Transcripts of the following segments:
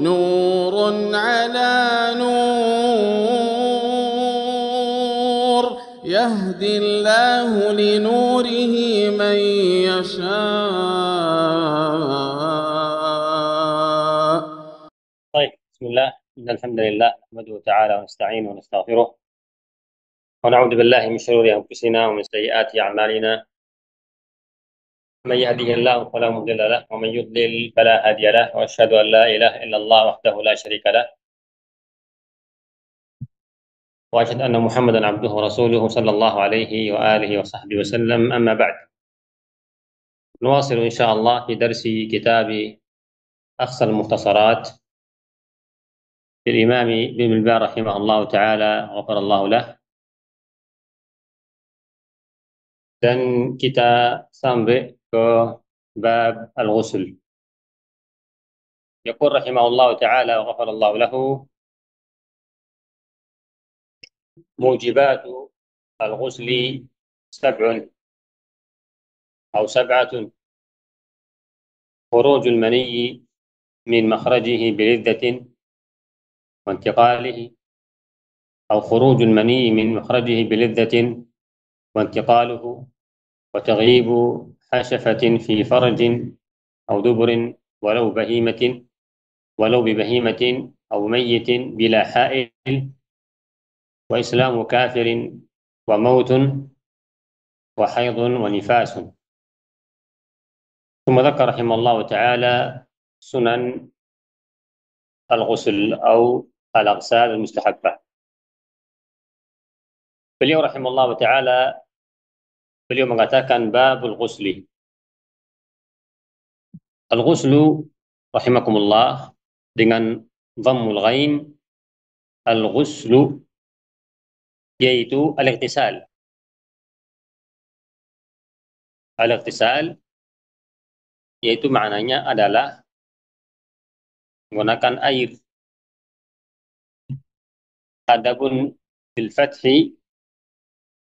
نور على نور يهدي الله لنوره من يشاء. طيب، بسم الله. إن الحمد لله نحمده تعالى ونستعينه ونستغفره ونعوذ بالله من شرور أنفسنا ومن سيئات أعمالنا. من يهده الله فلا مضل له ومن يضلل فلا هادي له، وأشهد أن لا إله إلا الله وحده لا شريك له، وأشهد أن محمدا عبده ورسوله صلى الله عليه وآله وصحبه وسلم. أما بعد، نواصل إن شاء الله في درس كتاب أقصى المختصرات للإمام ابن البار رحمه الله تعالى، غفر الله له. Dan kita sampai ke bab al-ghusl. Yaqul rahimahullah ta'ala wa ghafarallahu lahu, mujibatu al-ghusli sab'un أو سبعة: خروج المني من مخرجه بلذة وانتقاله، أو خروج المني من مخرجه بلذة وانتقاله، وتغييب حشفة في فرج أو دبر ولو ببهيمة أو ميت بلا حائل، وإسلام كافر، وموت، وحيض، ونفاس. ثم ذكر رحمه الله تعالى سنن الغسل أو الأغسال المستحبة. Beliau rahimahullah ta'ala, beliau mengatakan babul ghusli. Al-ghuslu rahimakumullah dengan dhammul ghain, al-ghuslu yaitu al-ightisal. Al-ightisal yaitu maknanya adalah menggunakan air. Adapun bil fathi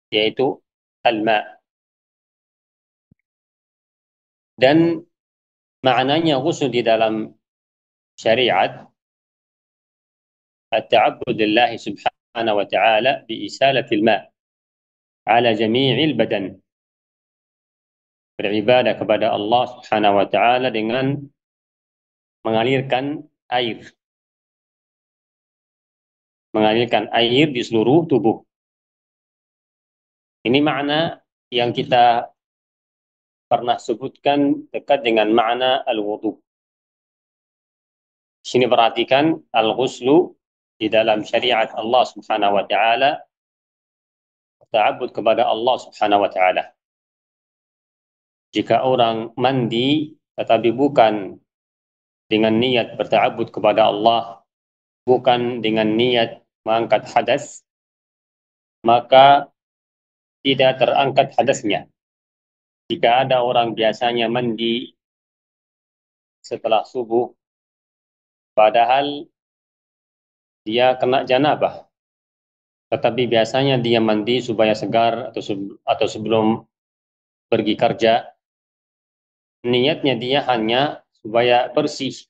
yaitu al-ma. Dan maknanya ghusl di dalam syariat at-ta'abbud lillahi subhanahu wa ta'ala bi isalatil ma' ala jami'il badan. Beribadah kepada Allah subhanahu wa ta'ala dengan mengalirkan air. Mengalirkan air di seluruh tubuh. Ini makna yang kita pernah sebutkan dekat dengan makna al-wudu. Sini perhatikan, al-ghuslu di dalam syariat Allah subhanahu wa ta'ala, ta'abbud kepada Allah subhanahu wa ta'ala. Jika orang mandi tetapi bukan dengan niat berta'abbud kepada Allah, bukan dengan niat mengangkat hadas, maka tidak terangkat hadasnya. Jika ada orang biasanya mandi setelah subuh, padahal dia kena janabah, tetapi biasanya dia mandi supaya segar atau sebelum pergi kerja, niatnya dia hanya supaya bersih,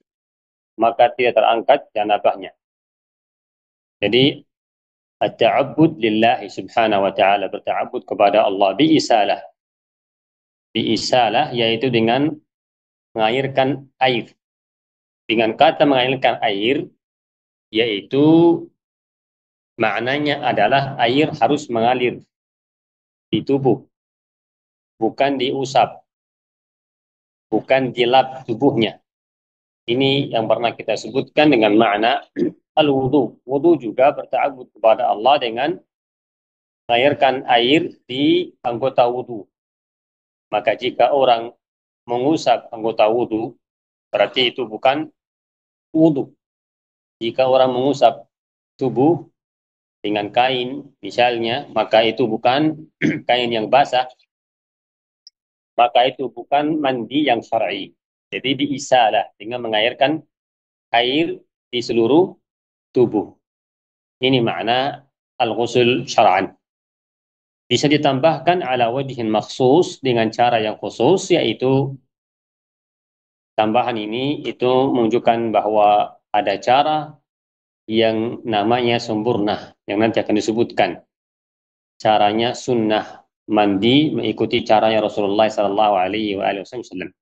maka tidak terangkat janabahnya. Jadi at-ta'abbud lillahi subhanahu wa ta'ala, berta'abbud kepada Allah biisalah. Biisalah yaitu dengan mengalirkan air. Dengan kata mengalirkan air, yaitu maknanya adalah air harus mengalir di tubuh, bukan diusap, bukan dilap tubuhnya. Ini yang pernah kita sebutkan dengan makna al-wudu. Wudu juga berta'abbud kepada Allah dengan mengalirkan air di anggota wudu. Maka jika orang mengusap anggota wudu, berarti itu bukan wudu. Jika orang mengusap tubuh dengan kain misalnya, maka itu bukan kain yang basah, maka itu bukan mandi yang syar'i. Jadi diisalah dengan mengairkan air di seluruh tubuh. Ini makna al-ghusl syar'an. Bisa ditambahkan ala wajhin makhsus, dengan cara yang khusus, yaitu tambahan ini itu menunjukkan bahwa ada cara yang namanya sempurna, yang nanti akan disebutkan. Caranya sunnah mandi mengikuti caranya Rasulullah Sallallahu Alaihi Wasallam.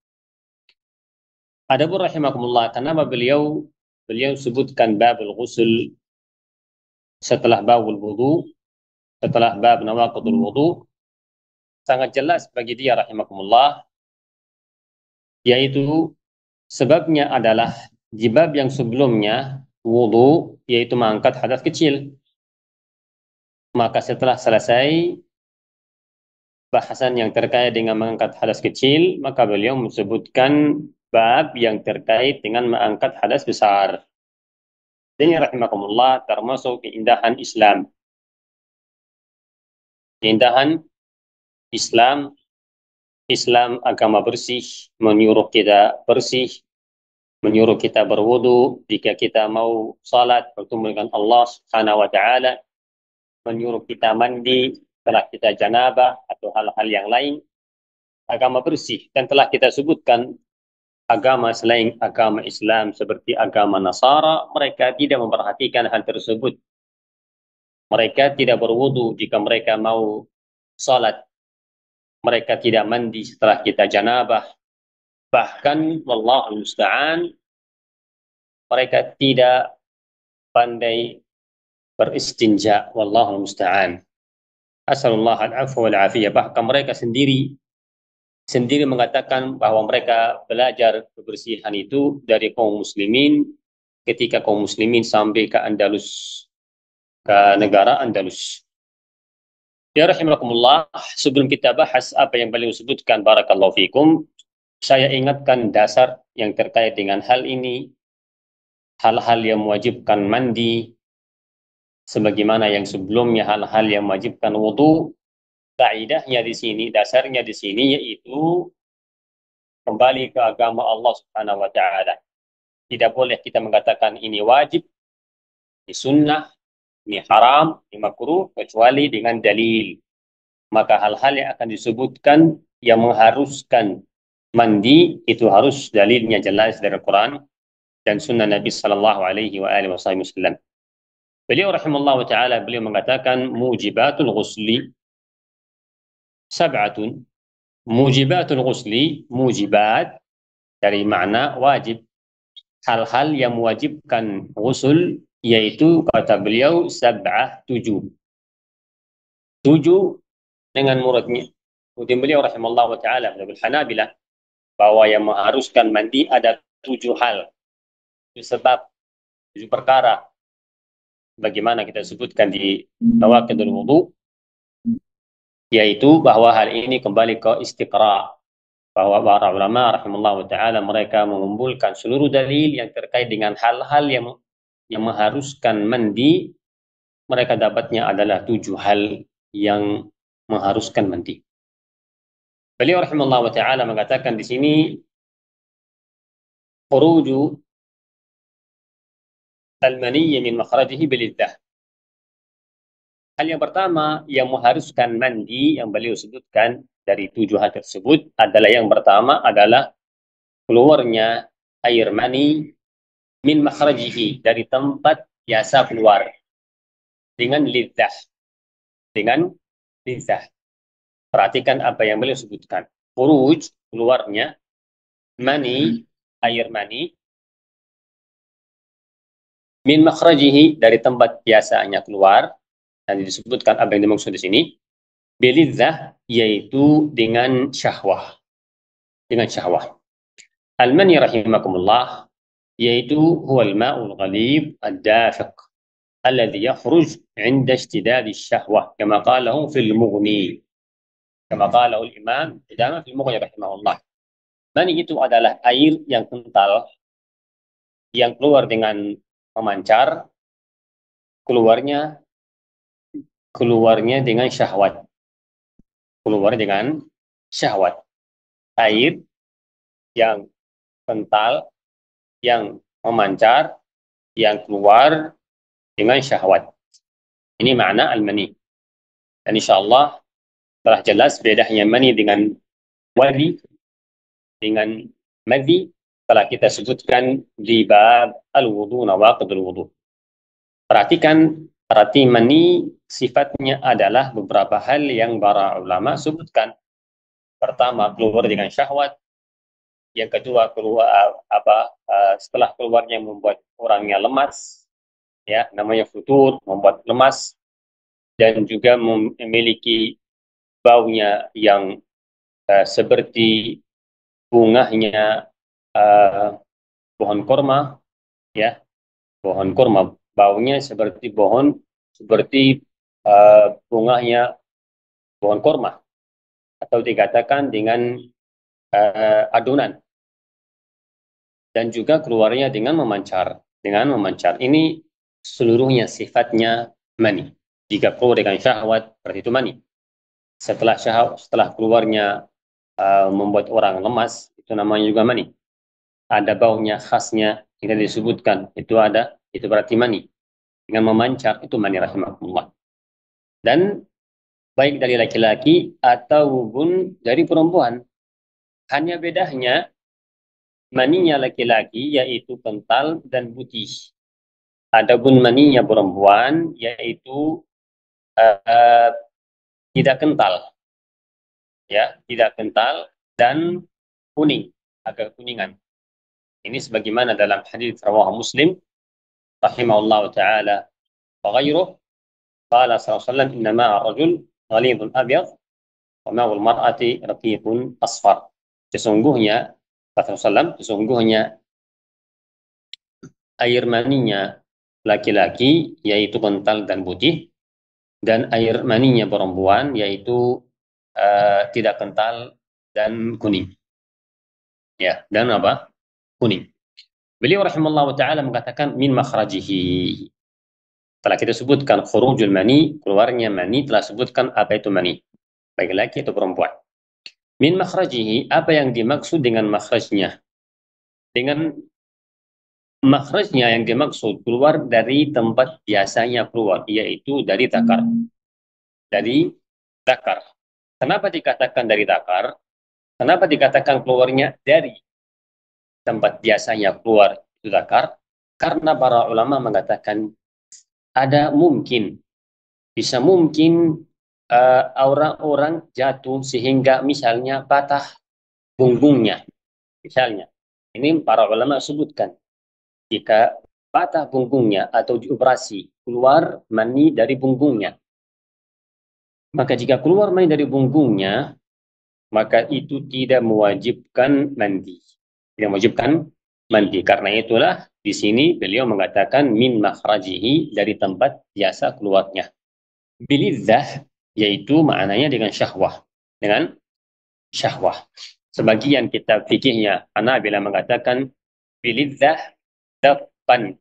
Adapun rahimakumullah, kenapa beliau sebutkan babul ghusl setelah babul wudu, setelah bab nawaqidul wudu, sangat jelas bagi dia rahimakumullah, yaitu sebabnya adalah di bab yang sebelumnya wudu, yaitu mengangkat hadas kecil. Maka setelah selesai bahasan yang terkait dengan mengangkat hadas kecil, maka beliau menyebutkan bab yang terkait dengan mengangkat hadas besar. Ini rahimakumullah termasuk keindahan Islam. Keindahan Islam, Islam agama bersih, menyuruh kita bersih, menyuruh kita berwudu jika kita mau salat bertemu dengan Allah Subhanahu wa taala, menyuruh kita mandi setelah kita janabah atau hal-hal yang lain. Agama bersih, dan telah kita sebutkan agama selain agama Islam seperti agama Nasara, mereka tidak memperhatikan hal tersebut. Mereka tidak berwudu jika mereka mau salat. Mereka tidak mandi setelah kita janabah. Bahkan wallahu musta'an, mereka tidak pandai beristinja, wallahu musta'an. Asalullah al-afwa wal afiyah. Bahkan mereka sendiri mengatakan bahwa mereka belajar kebersihan itu dari kaum muslimin ketika kaum muslimin sampai ke Andalus, ke negara Andalus. Ya rahimakumullah, sebelum kita bahas apa yang beliau sebutkan barakallahu fikum, saya ingatkan dasar yang terkait dengan hal ini, hal-hal yang mewajibkan mandi, sebagaimana yang sebelumnya hal-hal yang mewajibkan wudu. Kaidahnya di sini, dasarnya di sini yaitu kembali ke agama Allah Subhanahu wa taala. Tidak boleh kita mengatakan ini wajib, ini sunnah, ini haram, ini makruh kecuali dengan dalil. Maka hal-hal yang akan disebutkan yang mengharuskan mandi itu harus dalilnya jelas dari Al-Quran dan sunnah Nabi sallallahu alaihi wasallam. Beliau rahimahullah ta'ala, beliau mengatakan mujibatul ghusli sab'atun. Mujibatul ghusli, mujibat dari makna wajib, hal-hal yang mewajibkan ghusl, yaitu kata beliau sab'ah, 7 dengan muradnya. Kemudian beliau rahimahullah ta'ala Hanabilah bahwa yang mengharuskan mandi ada 7 hal, 7 sebab, 7 perkara. Bagaimana kita sebutkan di nawaqidul wudu, yaitu bahwa hal ini kembali ke istiqra, bahwa para ulama rahimahullah ta'ala mereka mengumpulkan seluruh dalil yang terkait dengan hal-hal yang mengharuskan mandi, mereka dapatnya adalah 7 hal yang mengharuskan mandi. Beliau rahimahullah ta'ala mengatakan di sini khuruju al-maniyyi min makhrajihi bilidzah. Hal yang pertama yang mengharuskan mandi yang beliau sebutkan dari 7 hal tersebut adalah yang pertama adalah keluarnya air mani min makhrajihi, dari tempat biasa keluar, dengan lidzah. Dengan lidzah. Perhatikan apa yang beliau sebutkan. Khuruj, keluarnya, mani, air mani, min makhrajihi, dari tempat biasanya keluar, dan disebutkan apa yang dimaksud di sini, bilidzah, yaitu dengan syahwah. Dengan syahwah. Al-mani rahimakumullah, yaitu huwal ma'ul ghalib ad-dafiq alladhi yakhruj 'inda ishtidad asy-syahwah kama qalahu fil mughni, kama qalahu al-imam Qudamah fil mughni rahimahullah. Mani itu adalah air yang kental yang keluar dengan memancar, keluarnya dengan syahwat. Keluar dengan syahwat. Air yang kental, yang memancar, yang keluar dengan syahwat. Ini makna al-mani. Dan insyaAllah telah jelas bedanya mani dengan wadi, dengan madhi, telah kita sebutkan di bab al-wudu, nawaqidul wudu. Perhatikan, arti mani sifatnya adalah beberapa hal yang para ulama sebutkan. Pertama, keluar dengan syahwat. Yang kedua, setelah keluarnya membuat orangnya lemas, ya, namanya futur, membuat lemas, dan juga memiliki baunya yang seperti bunganya pohon kurma, ya, pohon kurma, baunya seperti bunganya pohon kurma, atau dikatakan dengan adonan, dan juga keluarnya dengan memancar, Ini seluruhnya sifatnya mani. Jika keluar dengan syahwat, berarti itu mani. Setelah keluarnya membuat orang lemas, itu namanya juga mani. Ada baunya khasnya, tidak disebutkan, itu berarti mani. Dengan memancar, itu mani, rahimahullah. Dan baik dari laki-laki ataupun dari perempuan. Hanya bedanya, maninya laki-laki yaitu kental dan putih. Adapun maninya perempuan yaitu uh, tidak kental, ya, tidak kental dan kuning, agak kuningan. Ini sebagaimana dalam hadis rawahu Muslim rahimahullah taala wa ghairuh, qala sallallahu alaihi wasallam, inna ma'a rajul ghalidun abyad wa ma'ul mar'ati raqiqun asfar. Sesungguhnya, kata Rasulullah, sesungguhnya air maninya laki-laki yaitu kental dan putih, dan air maninya perempuan yaitu tidak kental dan kuning. Ya, dan apa? Kuning. Beliau rahimahullah taala mengatakan min makhrajihi. Telah kita sebutkan khurujul mani, keluarnya mani, telah sebutkan apa itu mani, baik laki atau perempuan. Min makhrajihi, apa yang dimaksud dengan makhrajnya? Dengan makhrajnya yang dimaksud keluar dari tempat biasanya keluar, yaitu dari takar. Dari takar. Kenapa dikatakan dari takar? Kenapa dikatakan keluarnya dari tempat biasanya keluar itu takar? Karena para ulama mengatakan bisa mungkin orang-orang jatuh sehingga misalnya patah punggungnya. Misalnya, ini para ulama sebutkan, jika patah punggungnya atau dioperasi, keluar mani dari punggungnya. Maka jika keluar mani dari punggungnya, maka itu tidak mewajibkan mandi. Tidak mewajibkan mandi. Karena itulah di sini beliau mengatakan min makhrajihi, dari tempat biasa keluarnya. Bilidzah, yaitu maknanya dengan syahwah. Dengan syahwah. Sebagian kitab fikihnya Hanabila mengatakan bilidzah dafan.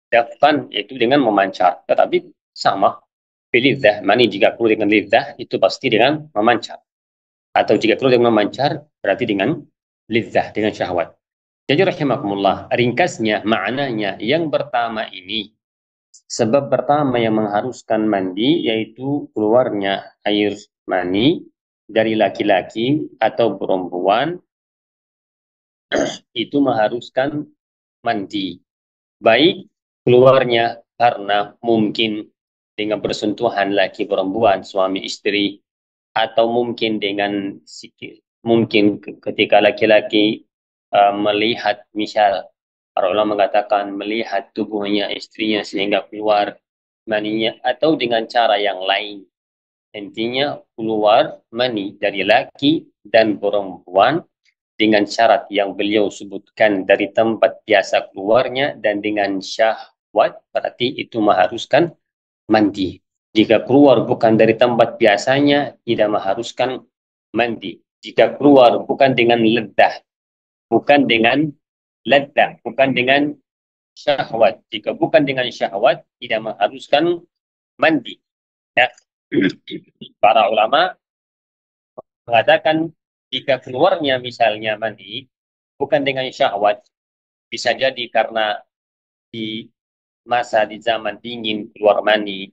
Dafan itu dengan memancar. Tetapi sama. Bilidzah, mani jika keluar dengan lidzah itu pasti dengan memancar. Atau jika keluar dengan memancar berarti dengan lidzah, dengan syahwat. Jadi rahimakumullah, ringkasnya maknanya yang pertama ini, sebab pertama yang mengharuskan mandi yaitu keluarnya air mani dari laki-laki atau perempuan, itu mengharuskan mandi. Baik keluarnya karena mungkin dengan bersentuhan laki perempuan, suami istri, atau mungkin dengan mungkin ketika laki-laki melihat, misal para ulama mengatakan melihat tubuhnya istrinya sehingga keluar maninya, atau dengan cara yang lain. Intinya keluar mani dari laki dan perempuan dengan syarat yang beliau sebutkan dari tempat biasa keluarnya dan dengan syahwat, berarti itu mengharuskan mandi. Jika keluar bukan dari tempat biasanya, tidak mengharuskan mandi. Jika keluar bukan dengan ledah, bukan dengan bukan dengan syahwat. Jika bukan dengan syahwat, tidak mengharuskan mandi. Ya. Para ulama mengatakan jika keluarnya misalnya mandi bukan dengan syahwat, bisa jadi karena di di zaman dingin keluar mani,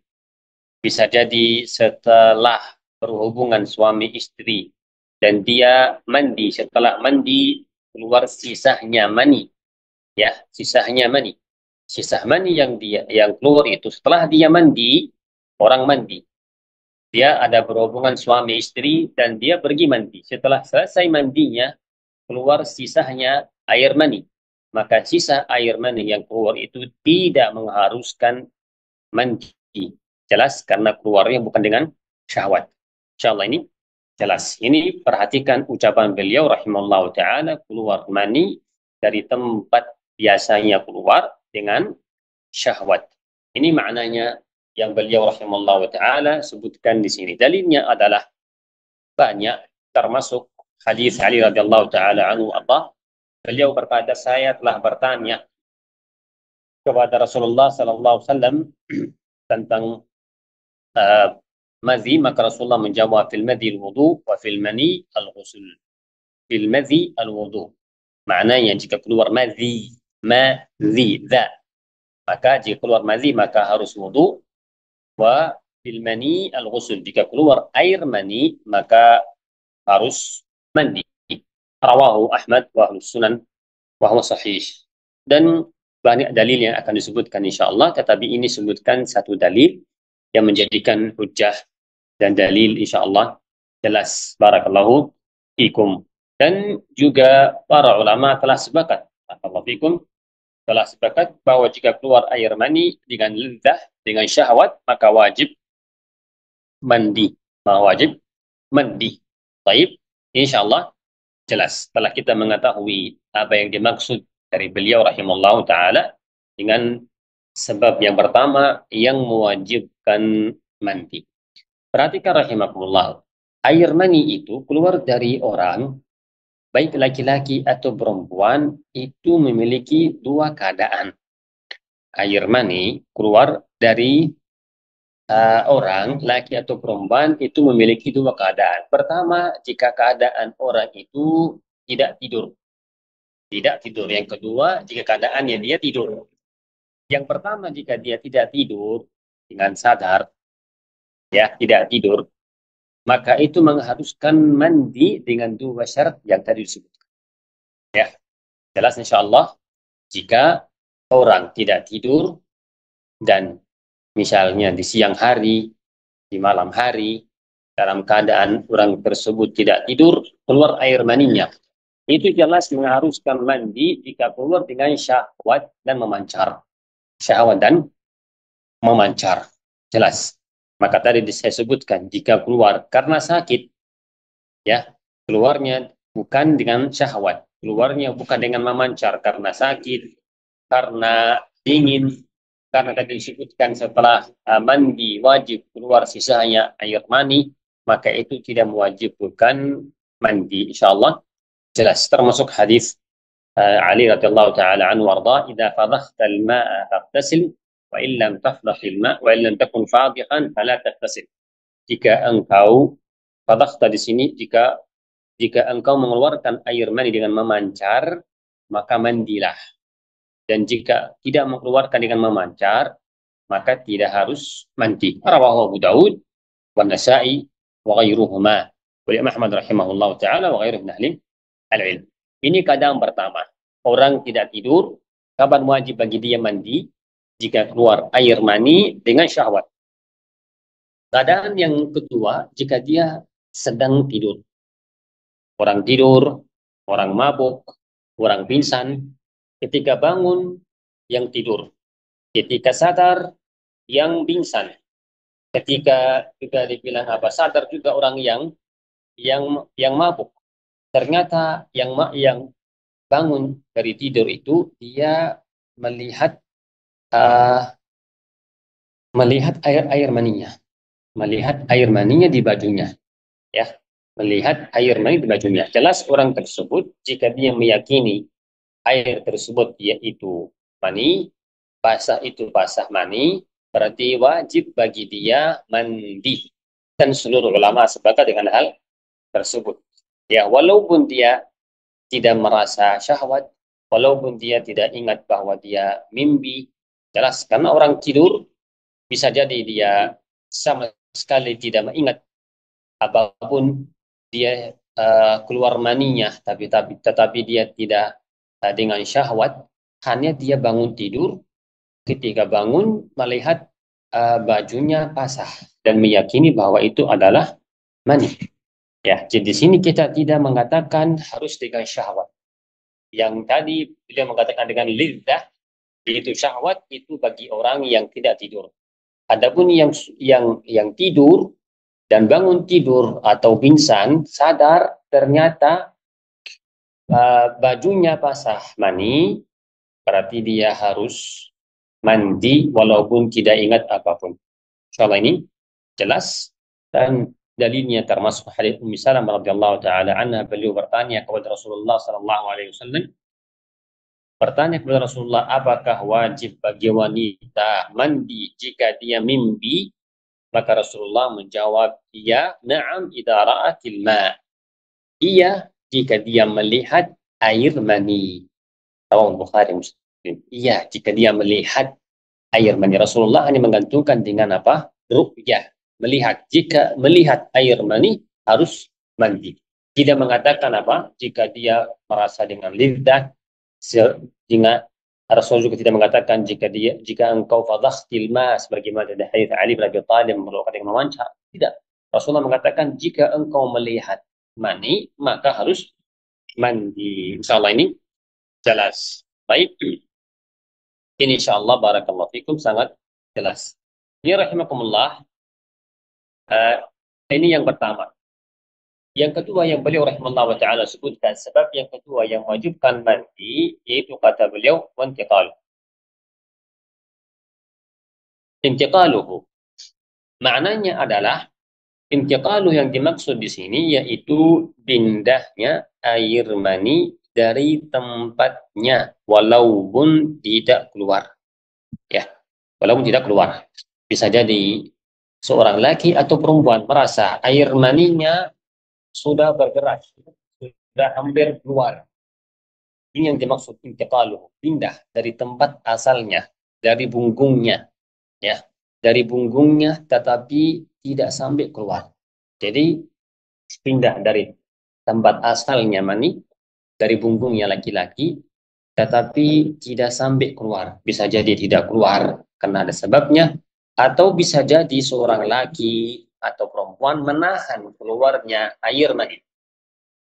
bisa jadi setelah berhubungan suami istri dan dia mandi, setelah mandi keluar sisanya mani, ya, sisanya mani. Sisa mani yang keluar itu setelah dia mandi, orang mandi, dia ada berhubungan suami istri dan dia pergi mandi. Setelah selesai mandinya, keluar sisanya air mani. Maka sisa air mani yang keluar itu tidak mengharuskan mandi. Jelas karena keluarnya bukan dengan syahwat. Insyaallah ini jelas. Ini perhatikan ucapan beliau rahimahullah taala, keluar mani dari tempat biasanya keluar dengan syahwat. Ini maknanya yang beliau rahimahullah taala sebutkan di sini. Dalilnya adalah banyak, termasuk hadis Ali radhiyallahu taala anhu apa? Beliau berkata, saya telah bertanya kepada Rasulullah sallallahu alaihi wasallam tentang uh, madhi, maka Rasulullah menjawab, fil madhi al-wudu wa fil mani al-ghusl. Fil madhi al-wudu. Maknanya jika keluar madhi, dha, maka jika keluar madhi maka harus wudu, wa fil mani al-ghusl. Jika keluar air mani maka harus mandi. Rawahu Ahmad wa ahlus sunan wa huwa sahih. Dan banyak dalil yang akan disebutkan insyaallah, tetapi ini sebutkan satu dalil yang menjadikan hujjah dan dalil insyaallah jelas. Barakallahu fikum. Dan juga para ulama telah sepakat, barakallahu fikum, telah sepakat bahwa jika keluar air mani dengan lezah, dengan syahwat, maka wajib mandi. Maka wajib mandi. Baik, insyaallah jelas. Setelah kita mengetahui apa yang dimaksud dari beliau rahimahullah taala dengan sebab yang pertama yang mewajibkan mandi. Perhatikan rahimakumullah. Air mani itu keluar dari orang, baik laki-laki atau perempuan, itu memiliki dua keadaan. Air mani keluar dari orang, laki atau perempuan, itu memiliki dua keadaan. Pertama, jika keadaan orang itu tidak tidur. Tidak tidur. Yang kedua, jika keadaannya dia tidur. Yang pertama, jika dia tidak tidur dengan sadar, ya, tidak tidur, maka itu mengharuskan mandi dengan dua syarat yang tadi disebutkan. Ya, jelas insyaallah. Jika orang tidak tidur dan misalnya di siang hari, di malam hari, dalam keadaan orang tersebut tidak tidur, keluar air maninya, itu jelas mengharuskan mandi jika keluar dengan syahwat dan memancar. Syahwat dan memancar. Jelas. Maka tadi saya sebutkan, jika keluar karena sakit, ya, keluarnya bukan dengan syahwat, keluarnya bukan dengan memancar karena sakit, karena dingin, karena tadi disebutkan setelah mandi wajib keluar sisanya air mani, maka itu tidak mewajibkan mandi insyaallah. Jelas, termasuk hadis Ali radhiyallahu taala anhu warda, idza fadhakhta al-ma'a faghtasil wa in lam tafdhah al-ma' wa in lam takun fadhihan fala taghtasil. Jika engkau fadhakhta di sini, jika engkau mengeluarkan air mani dengan memancar, maka mandilah. Dan jika tidak mengeluarkan dengan memancar, maka tidak harus mandi. Rawahu Abu Daud wa Nasa'i wa ghairuhuma. Wa Ahmad rahimahullah taala wa ghairuhu min ahli al-ilm. Ini keadaan pertama. Orang tidak tidur, kapan wajib bagi dia mandi? Jika keluar air mani dengan syahwat. Keadaan yang kedua, jika dia sedang tidur. Orang tidur, orang mabuk, orang pingsan, ketika bangun yang tidur, ketika sadar yang pingsan, ketika juga dibilang apa, sadar juga orang yang mabuk. Ternyata yang bangun dari tidur itu dia melihat air maninya, melihat air maninya di bajunya, ya, melihat air mani di bajunya. Jelas orang tersebut jika dia meyakini air tersebut yaitu mani, basah itu basah mani, berarti wajib bagi dia mandi. Dan seluruh ulama sepakat dengan hal tersebut. Ya, walaupun dia tidak merasa syahwat, walaupun dia tidak ingat bahwa dia mimpi, jelas karena orang tidur bisa jadi dia sama sekali tidak mengingat apapun, dia keluar maninya, tetapi dia tidak dengan syahwat, hanya dia bangun tidur, ketika bangun melihat bajunya basah dan meyakini bahwa itu adalah mani. Ya, jadi di sini kita tidak mengatakan harus dengan syahwat. Yang tadi beliau mengatakan dengan lidzah, yaitu syahwat itu bagi orang yang tidak tidur. Adapun yang tidur dan bangun tidur atau pingsan, sadar ternyata bajunya basah mani, berarti dia harus mandi walaupun tidak ingat apapun. Insyaallah ini jelas, dan dalilnya termasuk hadis Ummi Salamah radhiyallahu taala anha, beliau bertanya kepada Rasulullah sallallahu alaihi wasallam, bertanya kepada Rasulullah, apakah wajib bagi wanita mandi jika dia mimpi? Maka Rasulullah menjawab, iya, na'am idza ra'atil ma. Iya, jika dia melihat air mani. Rawahu Bukhari Muslim. Iya, jika dia melihat air mani. Rasulullah hanya menggantungkan dengan apa? Ru'yah, melihat. Jika melihat air mani harus mandi. Tidak mengatakan apa? Jika dia merasa dengan lidah, jika Rasul juga tidak mengatakan jika engkau fadhakhtil ma, sebagaimana dari hadis Ali bin Abi Thalib memerlukan dengan memancar. Tidak. Rasulullah mengatakan jika engkau melihat mani maka harus mandi. Insyaallah ini jelas. Baik. Ini insyaallah barakallahu fikum sangat jelas. Ini rahimakumullah. Ini yang pertama. Yang kedua yang beliau rahimahullah wa ta'ala sebutkan, sebab yang kedua yang wajibkan mandi, yaitu kata beliau, wantiqal. Intiqaluhu. Maknanya adalah, intiqalu yang dimaksud di sini, yaitu pindahnya air mani dari tempatnya, walaupun tidak keluar. Ya, walaupun tidak keluar. Bisa jadi seorang laki atau perempuan merasa air maninya sudah bergerak, sudah hampir keluar. Ini yang dimaksud intiqaluh, pindah dari tempat asalnya, dari punggungnya, ya, dari punggungnya, tetapi tidak sampai keluar. Jadi pindah dari tempat asalnya mani, dari punggungnya laki-laki, tetapi tidak sampai keluar. Bisa jadi tidak keluar karena ada sebabnya, atau bisa jadi seorang laki atau perempuan menahan keluarnya air mani.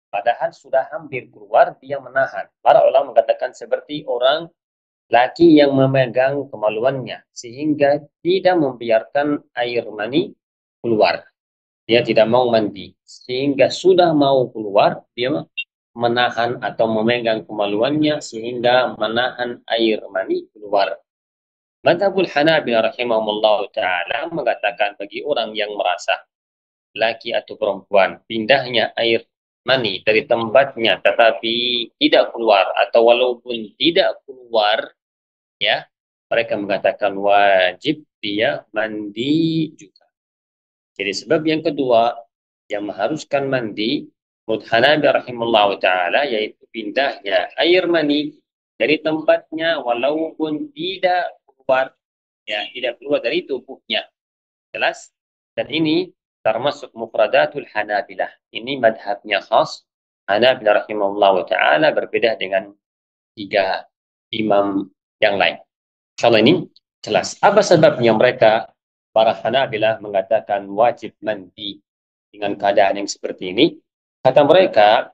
Padahal sudah hampir keluar, dia menahan. Para ulama mengatakan seperti orang laki yang memegang kemaluannya, sehingga tidak membiarkan air mani keluar. Dia tidak mau mandi. Sehingga sudah mau keluar, dia menahan atau memegang kemaluannya, sehingga menahan air mani keluar. Madhabul Hanabilah rahimahumullah ta'ala mengatakan bagi orang yang merasa laki atau perempuan pindahnya air mani dari tempatnya tetapi tidak keluar, atau walaupun tidak keluar, ya, mereka mengatakan wajib dia mandi juga. Jadi sebab yang kedua yang mengharuskan mandi menurut Hanabi rahimahullah ta'ala, yaitu pindahnya air mani dari tempatnya walaupun tidak keluar, ya, tidak keluar dari tubuhnya. Jelas? Dan ini termasuk mufradatul Hanabilah. Ini madhabnya khas Hanabilah rahimahullah wa ta'ala, berbeda dengan tiga imam yang lain. Insyaallah ini jelas. Apa sebabnya mereka, para Hanabilah, mengatakan wajib mandi dengan keadaan yang seperti ini? Kata mereka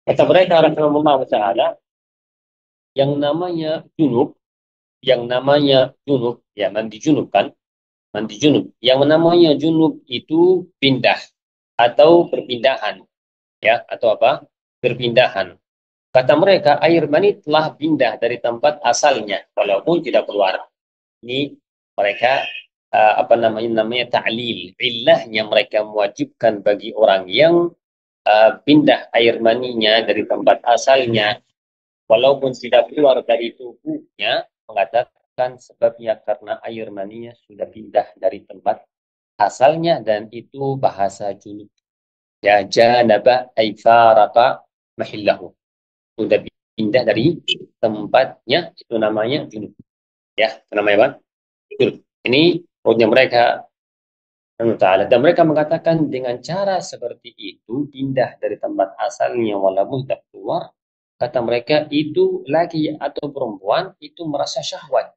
rahimahullah wa ta'ala, yang namanya junub, ya mandi junub kan, mandi junub. Yang namanya junub itu pindah atau perpindahan, ya, atau apa? Perpindahan. Kata mereka, air mani telah pindah dari tempat asalnya walaupun tidak keluar. Ini mereka namanya ta'lil. Illahnya mereka mewajibkan bagi orang yang pindah air maninya dari tempat asalnya walaupun tidak keluar dari tubuhnya, mengatakan sebabnya karena air maninya sudah pindah dari tempat asalnya, dan itu bahasa junub. Ya, janaba ay faraka mahillahu. Sudah pindah dari tempatnya, itu namanya junub. Ya, itu namanya apa? Junub. Ini menurutnya mereka Ta'ala. Dan mereka mengatakan dengan cara seperti itu, pindah dari tempat asalnya walaupun tak keluar, kata mereka itu laki atau perempuan itu merasa syahwat.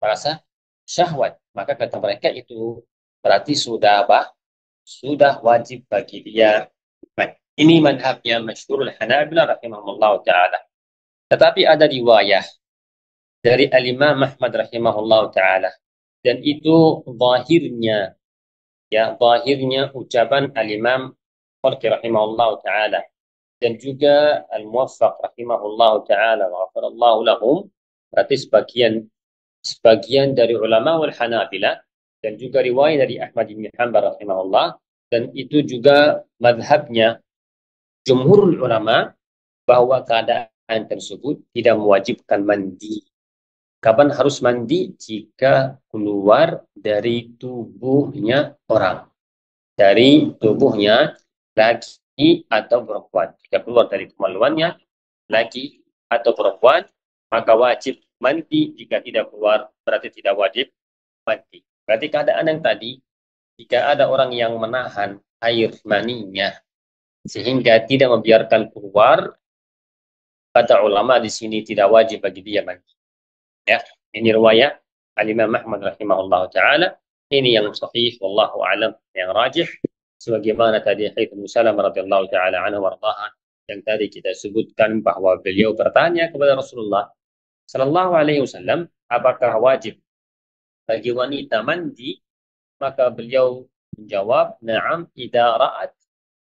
Merasa syahwat. Maka kata mereka itu berarti sudah apa? Sudah wajib bagi dia. Ini madhabnya masyhurul Hanabilah rahimahullah ta'ala. Tetapi ada riwayah dari Al-Imam Ahmad rahimahullah ta'ala. Dan itu zahirnya, ya, zahirnya ucapan Al-Imam Khalqi rahimahullah ta'ala. Dan juga Al-Muwaffaq rahimahullah ta'ala wa ghafarallahu lahum. Berarti sebagian dari ulama wal Hanabilah dan juga riwayat dari Ahmad bin Hanbal rahimahullah, dan itu juga madhabnya jumhur ulama bahwa keadaan tersebut tidak mewajibkan mandi. Kapan harus mandi? Jika keluar dari tubuhnya orang. Dari tubuhnya laki atau perempuan. Jika keluar dari kemaluannya laki atau perempuan, maka wajib mandi. Jika tidak keluar, berarti tidak wajib mandi. Berarti keadaan yang tadi, jika ada orang yang menahan air maninya sehingga tidak membiarkan keluar, kata ulama di sini tidak wajib bagi dia mandi. Ya, ini riwayat Al-Imam Ahmad rahimahullah taala. Ini yang sahih wallahu alam, yang rajih sebagaimana tadi hadits Salamah radhiyallahu taala anhu warḍaha yang tadi kita sebutkan bahwa beliau bertanya kepada Rasulullah sallallahu alaihi wasallam, apakah wajib bagi wanita mandi? Maka beliau menjawab, "Na'am idza ra'at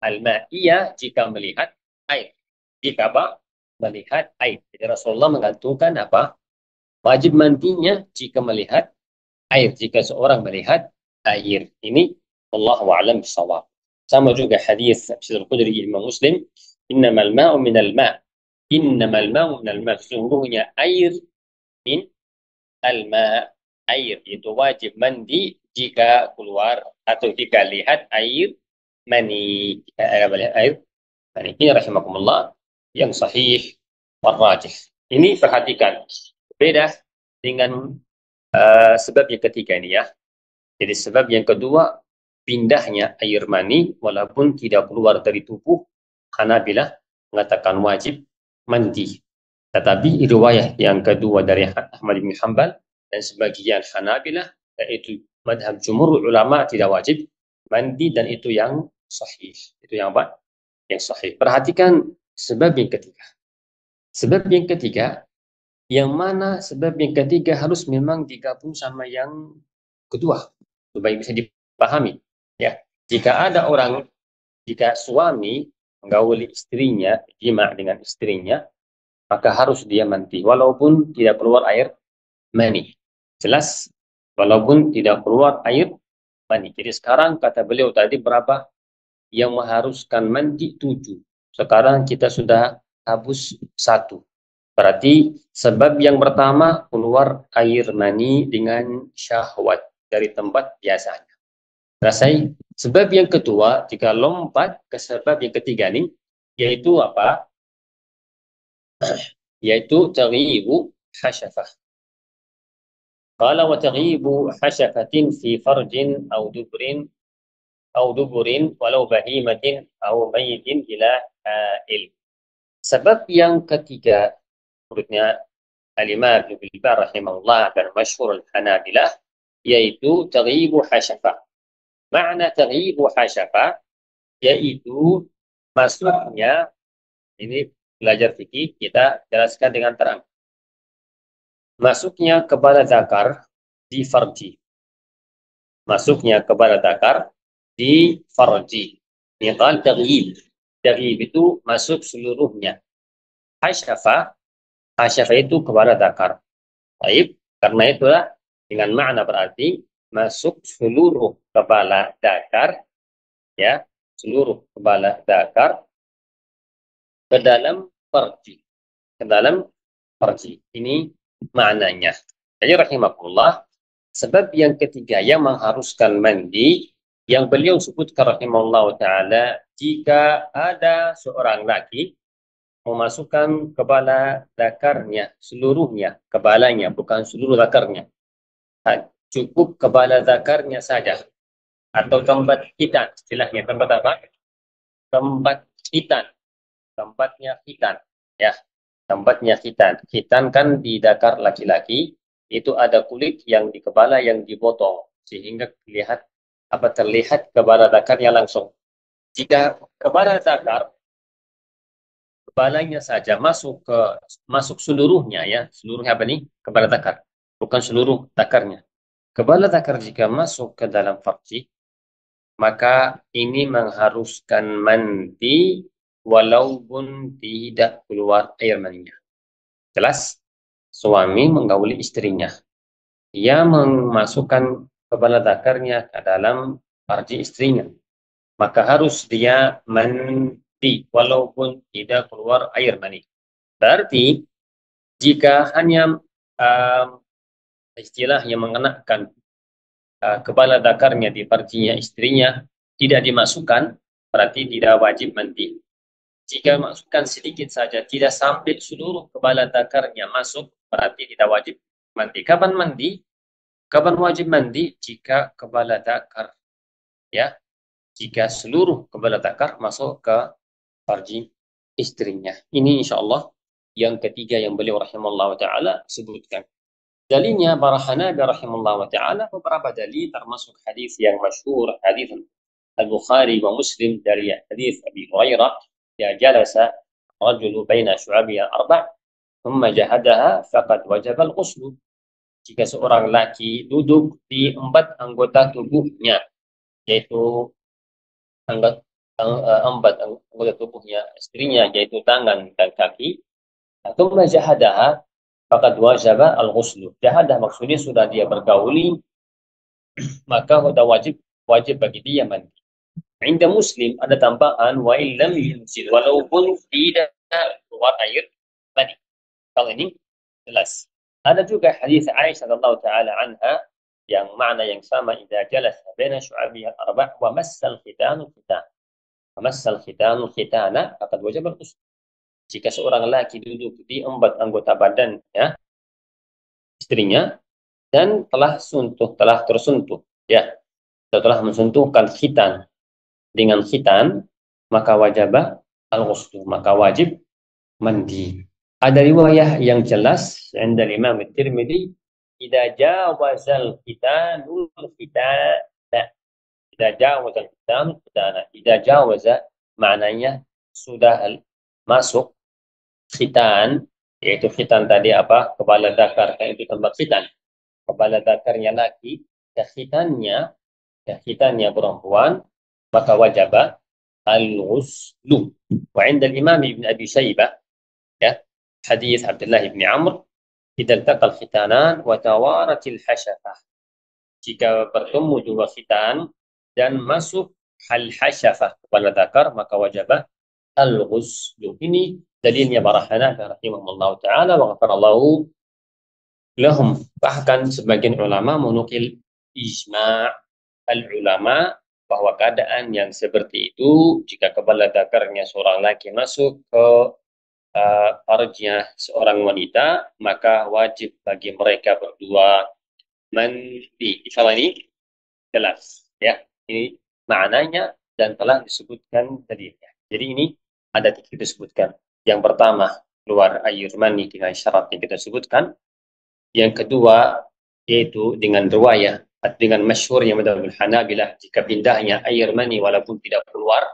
al-ma'iyah," jika melihat air. Jika apa? Melihat air. Jadi Rasulullah menggantungkan apa? Wajib mandinya jika melihat air, jika seorang melihat air. Ini wallahu a'lam bishawab. Sama juga hadis Syaikhul Qudri Imam Muslim, innamal ma'u minal ma'. Innamal ma'u minal ma'. Sesungguhnya air min al-ma'. Air itu wajib mandi jika keluar atau jika lihat air mani. Jika melihat air mani. Ini rahimakumullah yang sahih warrajih. Ini perhatikan. Beda dengan sebab yang ketiga ini ya. Jadi sebab yang kedua, pindahnya air mani walaupun tidak keluar dari tubuh, Hanabilah mengatakan wajib mandi. Tetapi riwayat yang kedua dari Ahmad bin Hanbal dan sebagian Hanabilah, yaitu madhab jumhur ulama, tidak wajib mandi, dan itu yang sahih. Itu yang apa? Yang sahih. Perhatikan sebab yang ketiga. Sebab yang ketiga, yang mana sebab yang ketiga harus memang digabung sama yang kedua supaya bisa dipahami. Ya, jika ada orang, jika suami menggauli istrinya, jima dengan istrinya, maka harus dia mandi walaupun tidak keluar air mani. Jelas, walaupun tidak keluar air mani. Jadi sekarang kata beliau tadi berapa? Yang mengharuskan mandi 7. Sekarang kita sudah habis 1. Berarti sebab yang pertama keluar air mani dengan syahwat dari tempat biasanya. Rasai. Sebab yang kedua, jika lompat ke sebab yang ketiga ini, yaitu apa? Yaitu taghibu hasyafah. Qala wa taghibu hasyafatin fi farjin aw duburin walau bahimatin aw mayyitin ila il. Sebab yang ketiga menurutnya Al-Imam Ibnu Baz rahimahullah dan masyhur Al-Hanabilah, yaitu taghibu hasyafah. Makna taghibu hasyafah yaitu masuknya, ini belajar fikih kita jelaskan dengan terang. Masuknya kepala zakar di farji. Masuknya kepala zakar di farji. Misal taghib. Taghib itu masuk seluruhnya. Hasyafah, hasyafah itu kepala zakar. Baik, karena itulah dengan makna berarti masuk seluruh kepala zakar, ya, seluruh kepala zakar ke dalam farji. Ke dalam farji. Ini maknanya. Jadi rahimakumullah, sebab yang ketiga yang mengharuskan mandi, yang beliau sebutkan rahimahullah ta'ala, jika ada seorang laki memasukkan kepala zakarnya, seluruhnya, kepalanya, bukan seluruh zakarnya. Cukup kepala zakarnya saja. atau tempat khitan. Istilahnya tempat apa? Tempat khitan. Tempatnya khitan. Ya, tempatnya khitan. Khitan kan di dakar laki-laki itu ada kulit yang di kepala yang dipotong sehingga terlihat kepala dakarnya langsung. Jika kepala dakar kepalanya saja masuk seluruhnya ya, seluruhnya apa nih? Kepala dakar, bukan seluruh dakarnya. Kepala dakar jika masuk ke dalam farji, maka ini mengharuskan mandi walaupun tidak keluar air maninya. Jelas? Suami menggauli istrinya. Ia memasukkan kepala dakarnya ke dalam farji istrinya. Maka harus dia mandi walaupun tidak keluar air mani. Berarti jika hanya um, istilah yang mengenakan kepala dakarnya di farjinya istrinya tidak dimasukkan, berarti tidak wajib mandi. Jika masukkan sedikit saja, tidak sampai seluruh kepala dakarnya masuk, berarti tidak wajib mandi. Kapan mandi? Kapan wajib mandi? Jika kepala dakar, ya, jika seluruh kepala dakar masuk ke farji istrinya. Ini insya Allah yang ketiga yang beliau rahimahullah ta'ala sebutkan. Dalilnya para Hanabi rahimahullah ta'ala beberapa dalil termasuk hadis yang masyhur, hadis Al-Bukhari wa Muslim dari hadis Abi Hurairah, ya jalasa rajulu baina syu'abiha arba' thumma jahadaha faqad wajaba al-ghusl. Jika seorang laki duduk di 4 anggota tubuhnya, yaitu empat anggota tubuhnya istrinya, yaitu tangan dan kaki, atau majahadaha faqad wajaba al-ghusl. Jahadah maksudnya sudah dia bergauli, maka sudah wajib bagi dia mandi. Inda Muslim ada tambahan wa illam yunzil, walaupun tidak keluar air mani. Kalau ini jelas. Ada juga hadis Aisyah radhiyallahu taala anha yang makna yang sama, idza jalasa baina syu'abiha arba' wa massal khitanu khitan. Massal khitanu khitana faqad wajaba al-ghusl. Jika seorang laki duduk di 4 anggota badannya istrinya dan telah tersentuh, ya, setelah mensentuhkan khitan dengan khitan, maka wajib al-ghusl, maka wajib mandi. Ada riwayah yang jelas dari Imam At-Tirmidzi, idza jawazal khitanul khitana, idza jawazal khitanul khitana, idza jawaza maknanya sudah masuk khitan, yaitu khitan tadi apa? Kepala dakar, kan itu tempat khitan. Kepala dakarnya laki, khitannya perempuan, maka wajib al-ghuslu. Wa 'inda al-Imam Ibn Abi Shaybah, ya, hadis Abdullah bin Amr, idza iltaqa al-khitanan wa tawaratil hasyafah. Jika bertemu dua khitan dan masuk al-hasyafah kepala dakar, maka wajib al-ghuslu. Ini dalilnya para Hanafi rahimahullah ta'ala wa ghafarallahu lahum. Bahkan sebagian ulama menukil ijma' al-ulama bahwa keadaan yang seperti itu, jika kepala dakarnya seorang laki masuk ke farjnya seorang wanita, maka wajib bagi mereka berdua mandi. Insyaallah ini jelas, ya. Ini maknanya dan telah disebutkan dalilnya. Jadi ini ada 3 disebutkan. Yang pertama, keluar air mani dengan syarat yang kita sebutkan. Yang kedua, yaitu dengan riwayah, dengan masyhur yang madzhabul Hanabilah, jika pindahnya air mani walaupun tidak keluar,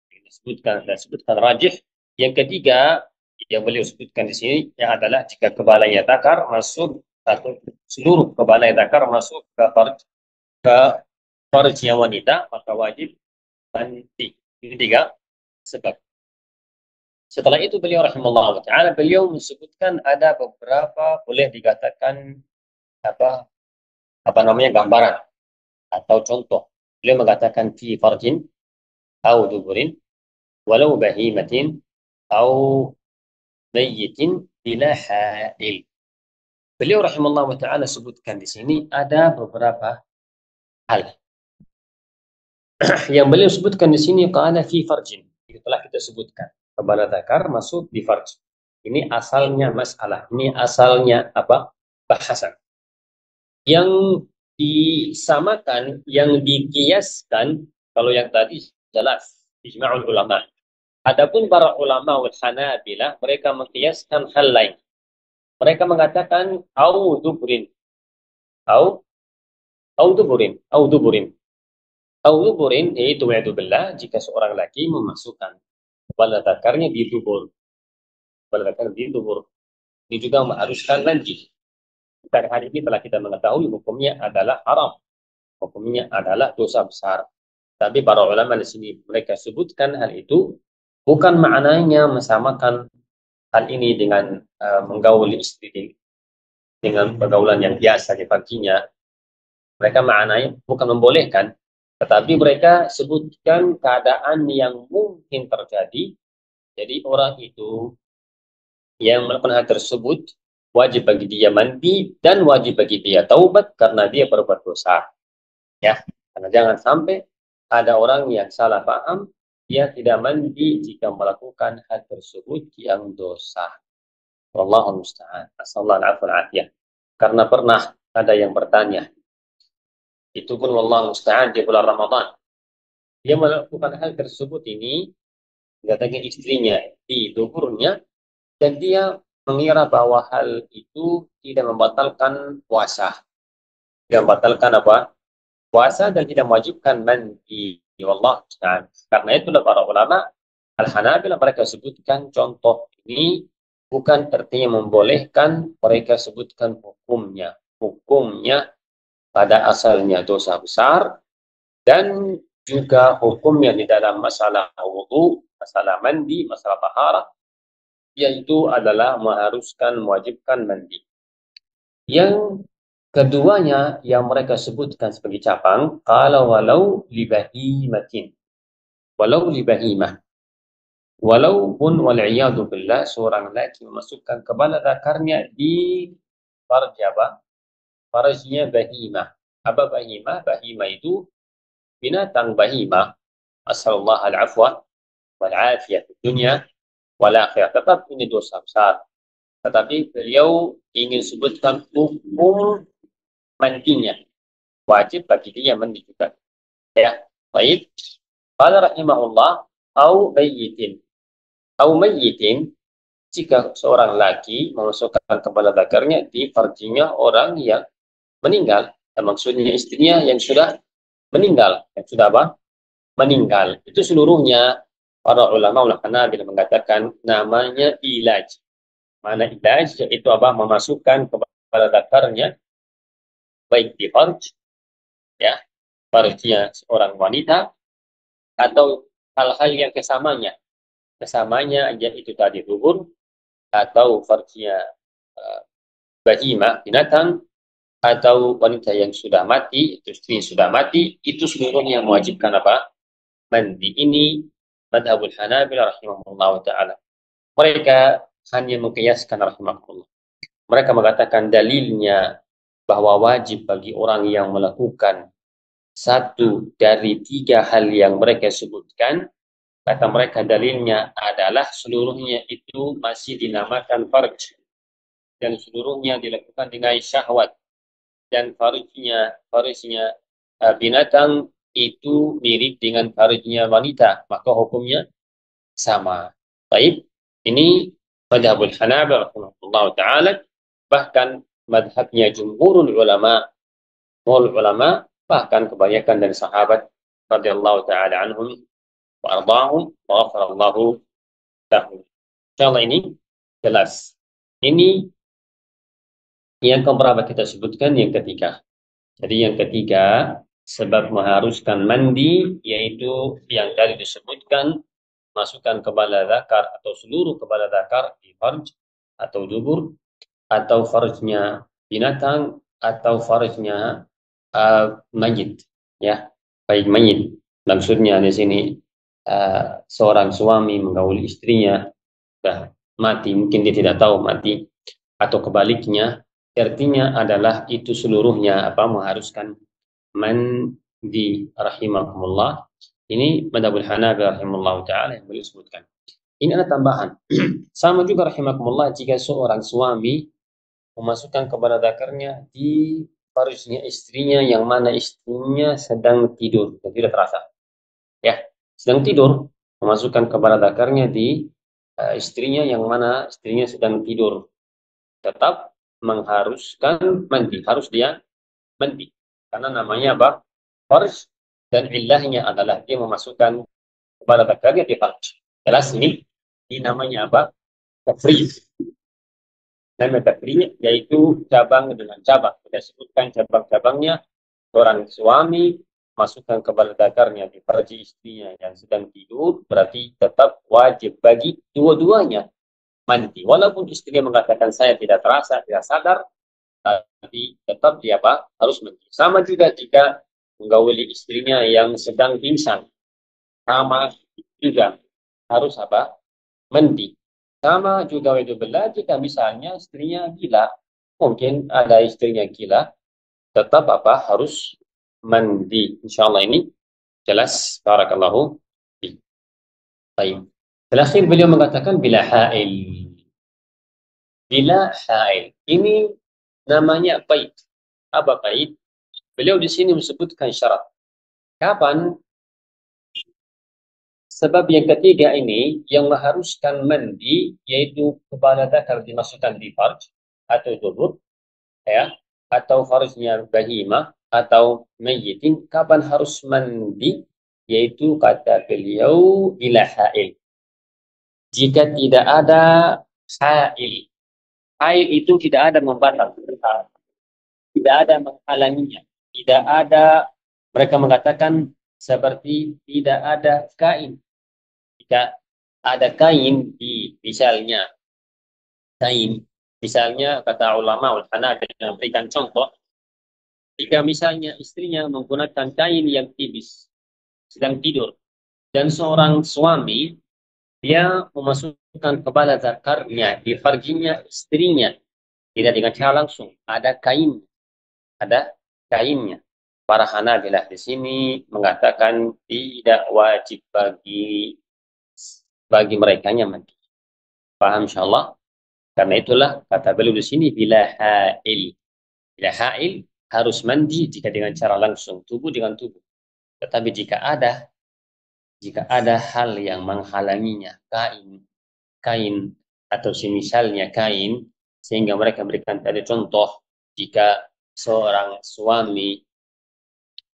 disebutkan rajih. Yang ketiga yang beliau sebutkan di sini yang adalah jika kepalanya dakar masuk, atau seluruh kepala dakar masuk ke farjnya wanita, maka wajib mandi. Ini 3 sebab. Setelah itu beliau rahimahullah ta'ala, beliau menyebutkan ada beberapa, boleh dikatakan apa namanya, gambaran atau contoh. Beliau mengatakan fi farjin au duburin walau bahimatin au mayyitin bila hail. Beliau rahimahullah ta'ala sebutkan di sini ada beberapa hal. Yang beliau sebutkan di sini qala fi farjin. Itu telah kita sebutkan. Kepala dakar masuk di farj. Ini asalnya masalah. Ini asalnya apa? Bahasan. Yang disamakan, yang dikiaskan, kalau yang tadi jelas ijma'ul ulama. Adapun para ulama wal Hanabilah, mereka mengkiaskan hal lain. Mereka mengatakan au dubrin, au au duburin, au duburin. Au duburin yaitu wa'idzubillah, jika seorang laki memasukkan kepala zakarnya di dubur. Kepala zakar di dubur. Ini juga mengharuskan mandi. Dan hari ini telah kita mengetahui hukumnya adalah haram. Hukumnya adalah dosa besar. Tapi para ulama di sini mereka sebutkan hal itu bukan maknanya mesamakan hal ini dengan menggauli istri dengan pergaulan yang biasa di paginya. Mereka maknanya bukan membolehkan, tetapi mereka sebutkan keadaan yang mungkin terjadi. Jadi orang itu yang melakukan hal tersebut wajib bagi dia mandi dan wajib bagi dia taubat karena dia berbuat dosa. Ya, karena jangan sampai ada orang yang salah paham, dia tidak mandi jika melakukan hal tersebut yang dosa. Wallahu musta'an. Asallallahu alaihi wasallam. Karena pernah ada yang bertanya, itu pun wallahu musta'an di bulan Ramadan. Dia melakukan hal tersebut ini, datangnya istrinya di duburnya, dan dia mengira bahwa hal itu tidak membatalkan puasa. Tidak membatalkan apa? Puasa dan tidak mewajibkan mandi. Wallah. Karena itulah para ulama Al-Hanabilah mereka sebutkan contoh ini bukan artinya membolehkan, mereka sebutkan hukumnya. Hukumnya pada asalnya dosa besar dan juga hukumnya di dalam masalah wudu, masalah mandi, masalah taharah, yaitu adalah mengharuskan, mewajibkan mandi. Yang keduanya yang mereka sebutkan sebagai cabang, kalau walau libahimatin, walau libahimah, walaupun wal'iyadu billah seorang laki memasukkan kepala zakarnya di farj apa? Farjnya bahimah. Apa bahimah? Bahimah itu binatang bahimah. Asalullah al-afwa wal-afiyah di dunia wal akhirah. Tetap ini dosa besar. Tetapi beliau ingin sebutkan hukum mandinya. Wajib bagi dia mandi juga. Ya, baik. Qala rahimahullah, au mayyitin. Au mayyitin, jika seorang laki memasukkan kepala zakarnya di farjinya orang yang meninggal. Dan maksudnya istrinya yang sudah meninggal. Yang sudah apa? Meninggal. Itu seluruhnya para ulama Hanafi mengatakan namanya ilaj. Mana ilaj? Yaitu apa? Memasukkan kepala zakarnya baik di farj, ya, farjnya seorang wanita, atau hal-hal yang kesamanya. Kesamanya yaitu tadi dubur, atau farjnya bahimah, binatang, atau wanita yang sudah mati, itu istri yang sudah mati, itu seluruhnya mewajibkan apa? Mandi. Ini madhabul Hanabilah rahimahullah ta'ala. Mereka hanya mengkiaskan rahimahullah. Mereka mengatakan dalilnya bahwa wajib bagi orang yang melakukan satu dari tiga hal yang mereka sebutkan, kata mereka dalilnya adalah seluruhnya itu masih dinamakan farj, dan seluruhnya dilakukan dengan syahwat, dan farjnya binatang itu mirip dengan farjnya wanita, maka hukumnya sama. Baik, ini madhabul Hanabilah rahimahullah ta'ala, bahkan madhabnya jumhurul ulama, bahkan kebanyakan dari sahabat radhiyallahu ta'ala anhum wa ardahum wa ghafarallahu lahum. Insyaallah ini jelas. Ini yang keberapa kita sebutkan, yang ketiga. Jadi yang ketiga, sebab mengharuskan mandi, yaitu yang tadi disebutkan, masukkan kepala zakar atau seluruh kepala zakar di farj atau dubur, atau farjnya binatang, atau farjnya mayit, ya, baik mayit. Maksudnya di sini seorang suami menggauli istrinya sudah mati, mungkin dia tidak tahu mati, atau kebaliknya, artinya adalah itu seluruhnya apa? Mengharuskan mandi rahimakumullah. Ini madhabul Hanabilah rahimahullah ta'ala yang beliau sebutkan. Ini ada tambahan. Sama juga rahimakumullah jika seorang suami memasukkan kepala zakarnya di farjnya istrinya yang mana istrinya sedang tidur dan tidak terasa. Ya, sedang tidur, memasukkan kepala zakarnya di istrinya yang mana istrinya sedang tidur. Tetap mengharuskan mandi, harus dia mandi. Karena namanya apa? Farj, dan ilahnya adalah dia memasukkan kepala zakarnya di farj. Jelas ini namanya apa? Tafriz. Nama tafriz yaitu cabang dengan cabang. Kita sebutkan cabang-cabangnya. Orang suami masukkan kepala zakarnya di farji istrinya yang sedang tidur, berarti tetap wajib bagi dua-duanya mandi. Walaupun istrinya mengatakan saya tidak terasa, tidak sadar, tapi tetap dia apa? Harus mandi. Sama juga jika menggauli istrinya yang sedang pingsan, sama juga harus apa? Mandi. Sama juga itu bela jika misalnya istrinya gila, mungkin ada istrinya gila, tetap apa? Harus mandi. Insyaallah ini jelas. Barakallahu fi. Baik. Terakhir beliau mengatakan bila hail. Bila hail. Ini namanya qaid. Apa qaid? Beliau di sini menyebutkan syarat. Kapan? Sebab yang ketiga ini yang mengharuskan mandi yaitu kepala zakar dimasukkan di farj atau dubur, ya, atau farjnya bahimah atau mayyitin. Kapan harus mandi? Yaitu kata beliau bila hail. Jika tidak ada hail. Hail itu tidak ada membatal, tidak ada menghalanginya, tidak ada, mereka mengatakan seperti tidak ada kain. Jika ada kain di misalnya kain, misalnya kata ulama Hanafi memberikan contoh, jika misalnya istrinya menggunakan kain yang tipis sedang tidur dan seorang suami dia memasukkan kepala zakarnya di farjinya istrinya tidak dengan cara langsung, ada kainnya. Para Hanabilah di sini mengatakan tidak wajib bagi mereka yang mandi. Paham insyaallah? Karena itulah kata beliau di sini bila hail. Bila hail harus mandi jika dengan cara langsung, tubuh dengan tubuh. Tetapi jika ada hal yang menghalanginya, kain atau semisalnya kain, sehingga mereka berikan tadi contoh jika seorang suami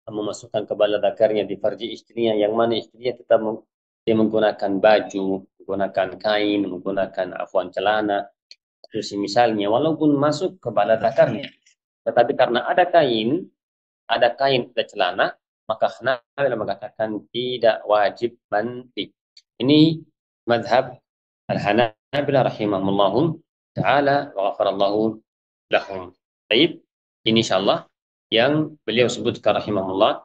memasukkan kepala zakarnya di farji istrinya yang mana istrinya tetap dia menggunakan baju, menggunakan kain, menggunakan afwan celana, terus misalnya walaupun masuk kepala zakarnya, tetapi karena ada kain ada celana, maka Hanafi mengatakan tidak wajib mandi. Ini madhab Al-Hanabilah rahimahumullah ta'ala wa ghafarallahu lahum. Baik, ini insyaallah yang beliau sebutkan rahimahullah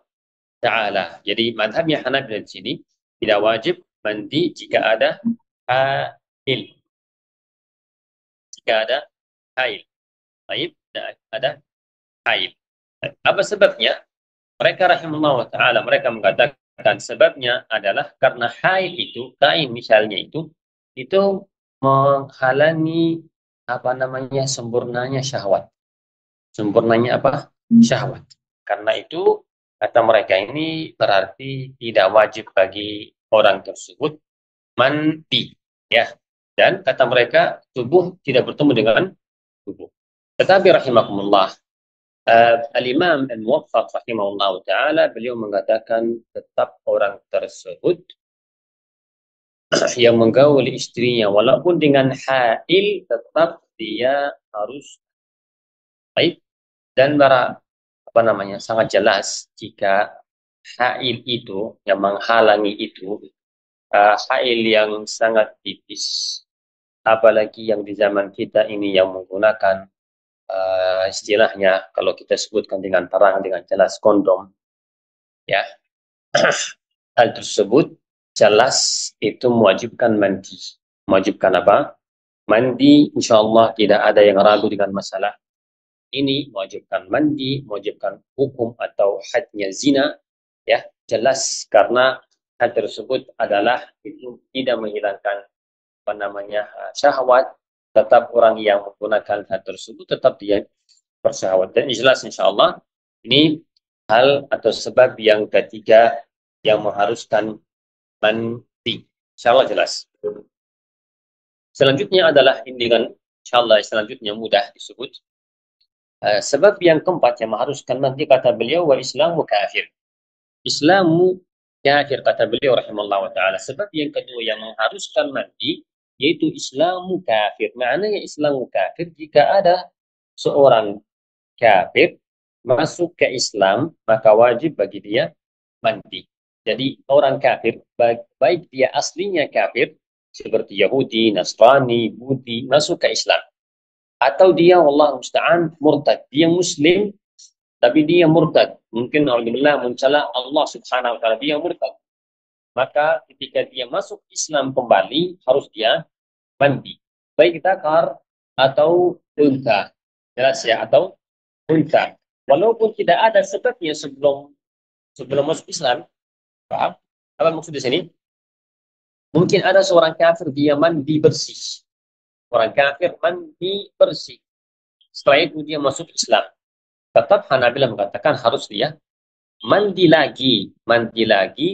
ta'ala. Jadi madhabnya Hanabilah di sini tidak wajib mandi jika ada hail. Jika ada hail. Baik, ada hail. Apa sebabnya? Mereka rahimahullah ta'ala mereka mengatakan sebabnya adalah karena hail itu, kain misalnya itu menghalangi apa namanya sempurnanya syahwat. Sempurnanya apa? Syahwat. Karena itu kata mereka ini berarti tidak wajib bagi orang tersebut mandi, ya. Dan kata mereka tubuh tidak bertemu dengan tubuh. Tetapi rahimakumullah, Al-Imam Al-Muwaffaq rahimahullah ta'ala beliau mengatakan tetap orang tersebut yang menggauli istrinya walaupun dengan hail tetap dia harus baik. Dan apa namanya sangat jelas jika hail itu yang menghalangi itu hail yang sangat tipis, apalagi yang di zaman kita ini yang menggunakan istilahnya kalau kita sebutkan dengan terang dengan jelas kondom, ya. Hal tersebut jelas itu mewajibkan mandi. Mewajibkan apa? Mandi, insya Allah tidak ada yang ragu dengan masalah ini, mewajibkan mandi, mewajibkan hukum atau hadnya zina, ya jelas karena hal tersebut adalah itu tidak menghilangkan apa namanya syahwat, tetap orang yang menggunakan hal tersebut tetap dia persahabatan. Dan jelas insya Allah ini hal atau sebab yang ketiga yang mengharuskan mandi. Insya Allah jelas. Selanjutnya adalah ini dengan insya Allah selanjutnya mudah disebut. Sebab yang keempat yang mengharuskan mandi kata beliau wa Islamu kafir. Islamu kafir kata beliau rahimahullah ta'ala. Sebab yang kedua yang mengharuskan mandi yaitu Islamu kafir. Maknanya Islamu kafir jika ada seorang kafir masuk ke Islam maka wajib bagi dia mandi. Jadi orang kafir baik dia aslinya kafir seperti Yahudi, Nasrani, Budi masuk ke Islam atau dia Allah musta'an murtad, dia muslim tapi dia murtad, mungkin alhamdulillah mencela Allah subhanahu wa ta'ala, dia murtad, maka ketika dia masuk Islam kembali harus dia mandi baik zakar atau unta, jelas ya, atau unta walaupun tidak ada sebabnya sebelum masuk Islam. Paham apa maksud di sini? Mungkin ada seorang kafir dia mandi bersih, orang kafir mandi bersih, setelah itu dia masuk Islam, tetap Hanabilah mengatakan harus dia mandi lagi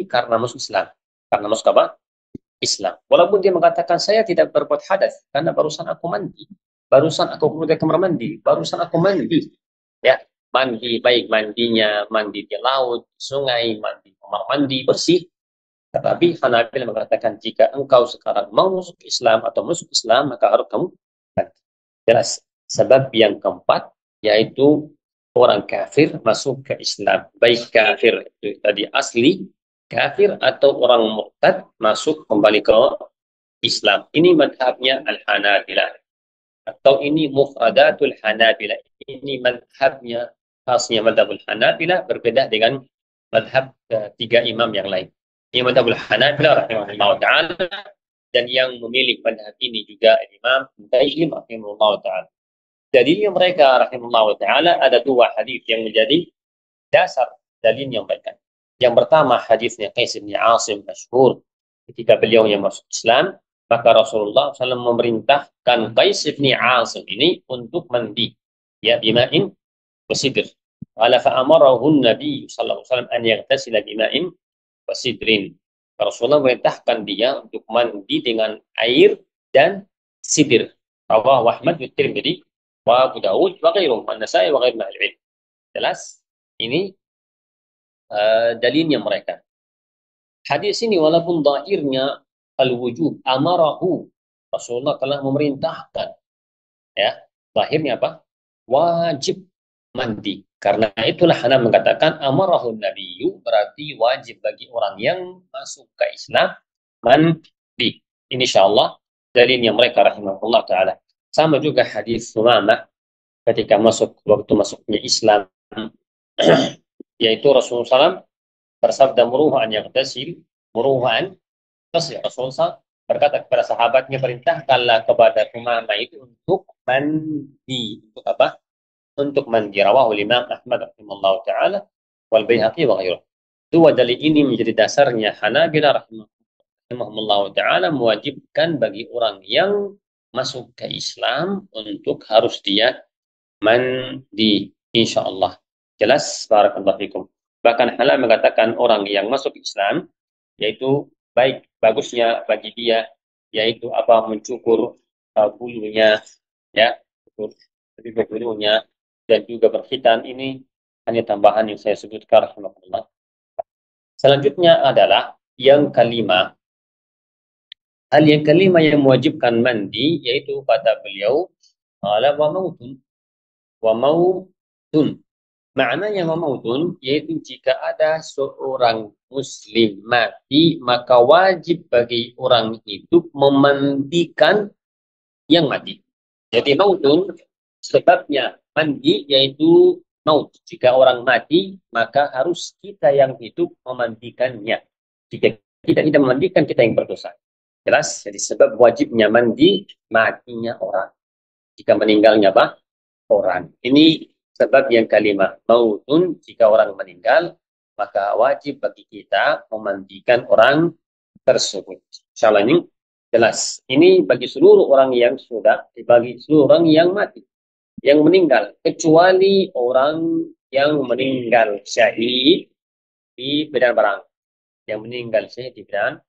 karena masuk Islam, karena masuk apa? Islam. Walaupun dia mengatakan saya tidak berbuat hadas karena barusan aku mandi, barusan aku keluar dari kamar mandi, barusan aku mandi, ya mandi baik mandinya mandi di laut, sungai, mandi kamar mandi bersih. Tetapi Hanabilah mengatakan jika engkau sekarang mau masuk Islam atau masuk Islam maka harus kamu mandi. Jelas. Sebab yang keempat yaitu orang kafir masuk ke Islam. Baik kafir itu tadi asli kafir atau orang murtad masuk kembali ke Islam. Ini madhabnya Al-Hanabilah. Atau ini mufradatul Hanabilah. Ini madhabnya khasnya madhabul Hanabilah berbeda dengan madhab tiga imam yang lain. Ini madhabul Hanabilah rahimahullah ta'ala dan yang memilih madhab ini juga Imam Tayyib rahimahullah ta'ala. Dalilnya mereka rahimahullah ta'ala ada dua hadis yang menjadi dasar dalilnya mereka. Yang pertama hadisnya Qais bin Asim masyhur ketika beliau yang masuk Islam maka Rasulullah SAW memerintahkan Qais bin Asim ini untuk mandi ya bima'in wasidr. Qala fa'amarahu an-nabi sallallahu alaihi wasallam an yaghtasila bima'in wasidrin. Rasulullah memerintahkan dia untuk mandi dengan air dan sidir. Rawahu Ahmad wa Tirmidzi wa Abu Dawud wa ghairuhum an-Nasa'i wa ghairuhum al-'ilm. Jelas ini dalilnya mereka. Hadis ini walaupun zahirnya al-wujub amarahu, Rasulullah telah memerintahkan ya, zahirnya apa? Wajib mandi. Karena itulah Hana mengatakan amarahun nabiyyu berarti wajib bagi orang yang masuk ke Islam mandi. Insyaallah dalilnya mereka rahimahullah taala. Sama juga hadis Sumamah ketika waktu masuknya Islam yaitu Rasulullah SAW bersabda muruhan yang tasil muruhan tasir. Rasulullah berkata kepada sahabatnya perintahkanlah kepada Sumamah itu untuk mandi. Untuk apa? Untuk mandi. Rawahu Imam Ahmad rahimahullah ta'ala wal Baihaqi wa ghairuh. Dua dalil ini menjadi dasarnya Hanabilah rahimahullah ta'ala mewajibkan bagi orang yang masuk ke Islam untuk harus dia mandi insyaallah. Jelas? Barakallahu fikum. Bahkan Hanabilah mengatakan orang yang masuk Islam yaitu baik bagusnya bagi dia yaitu apa mencukur bulunya ya, cukur bulunya dan juga berkhitan. Ini hanya tambahan yang saya sebutkan rahimahullah. Selanjutnya adalah yang kelima. Hal yang kelima yang mewajibkan mandi yaitu kata beliau ala wa mautun. Wa mautun. Maknanya wa mautun yaitu jika ada seorang muslim mati maka wajib bagi orang hidup memandikan yang mati. Jadi mautun sebabnya mandi yaitu maut. Jika orang mati, maka harus kita yang hidup memandikannya. Jika kita tidak memandikan, kita yang berdosa. Jelas? Jadi sebab wajibnya mandi, matinya orang. Jika meninggalnya apa? Orang. Ini sebab yang kelima. Mautun, jika orang meninggal, maka wajib bagi kita memandikan orang tersebut. Insyaallah ini jelas. Ini bagi seluruh orang yang sudah, bagi seluruh orang yang mati. yang meninggal, kecuali orang yang meninggal syahid di medan perang. Yang meninggal syahid di medan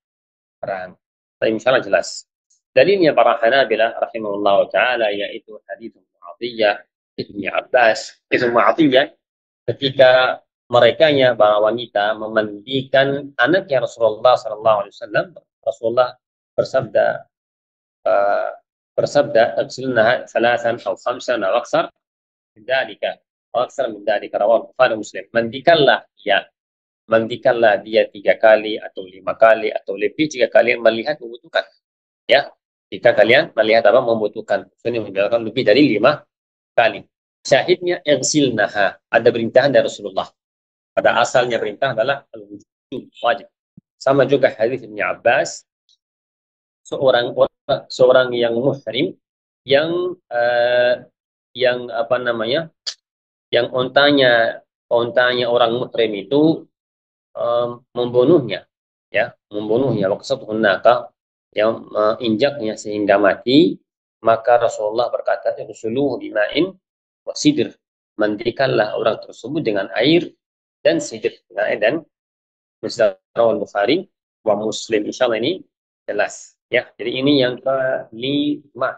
perang. Tapi misalnya jelas. Dalilnya para Hanabilah rahimahullah ta'ala yaitu hadits Mu'adiyah Ibnu Abbas. Ibnu Mu'adiyah ketika merekanya para wanita memandikan anaknya Rasulullah sallallahu alaihi wasallam, Rasulullah bersabda uh, bersabda agsilnaha salasan atau khamsan atau aksar min dalika atau aksar min dalika rawahu Bukhari Muslim. Mandikanlah dia 3 kali atau 5 kali atau lebih jika kalian melihat membutuhkan, ya, jika kalian melihat apa membutuhkan. Ini menjalankan lebih dari 5 kali. Syahidnya irsilnaha, ada perintahan dari Rasulullah. Pada asalnya perintah adalah al-wujub, wajib. Sama juga hadis Ibnu Abbas, seorang yang muhrim yang apa namanya, yang ontanya orang muhrim itu membunuhnya, ya, membunuhnya waktu naka, yang injaknya sehingga mati, maka Rasulullah berkata rusuluhu bima'in wa sidr, mandikanlah orang tersebut dengan air dan sidr, dengan air dan Muslim Bukhari wa Muslim. Insyaallah ini jelas, ya. Jadi ini yang kelima.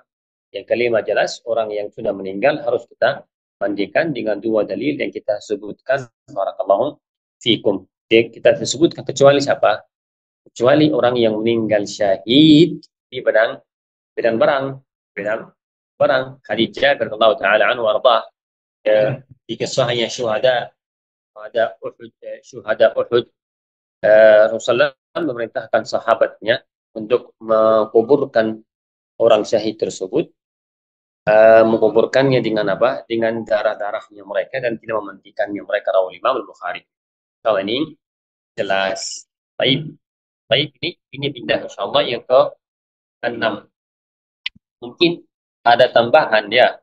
Yang kelima jelas orang yang sudah meninggal harus kita mandikan dengan 2 dalil yang kita sebutkan. Barakallahu fikum. Kita sebutkan kecuali siapa? Kecuali orang yang meninggal syahid di medan perang. Khadijah radhiyallahu taala anhu warḍah, di kisahnya syuhada Uhud, Rasulullah memerintahkan sahabatnya untuk menguburkan orang syahid tersebut, menguburkannya dengan apa? Dengan darah-darahnya mereka dan tidak memandikannya mereka. Rawi Imam Al-Bukhari. Kalau ini jelas. Baik, baik, ini pindah insyaallah yang ke-6. Mungkin ada tambahan ya,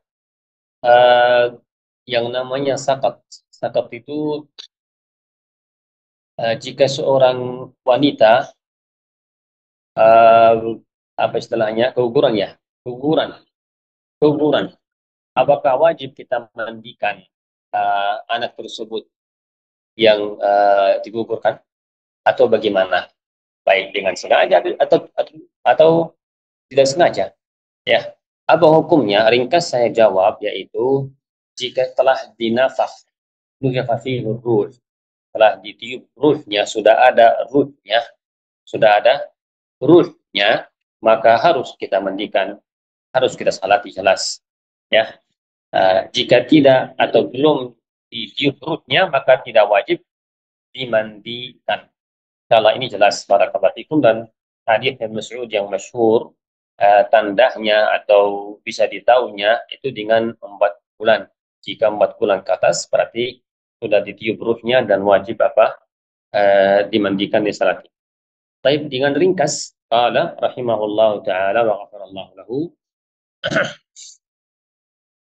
yang namanya sakat. Sakat itu jika seorang wanita apa istilahnya, keguguran ya, keguguran. Apakah wajib kita mandikan anak tersebut yang digugurkan atau bagaimana? Baik dengan sengaja atau tidak sengaja, ya. Apa hukumnya? Ringkas saya jawab, yaitu jika telah dinafas, ruh, telah ditiup ruhnya, sudah ada ruhnya, maka harus kita mandikan, harus kita salati, jelas, ya. Jika tidak atau belum ditiup ruhnya, maka tidak wajib dimandikan. Kalau ini jelas, barakallahu fikum. Dan hadis Ibnu Mas'ud yang masyhur, tandanya atau bisa ditahunya itu dengan 4 bulan. Jika 4 bulan ke atas berarti sudah ditiup ruhnya dan wajib apa? Dimandikan, disalati. Tapi dengan ringkas, qala rahimahullahu taala wa ghafarallahu lahu.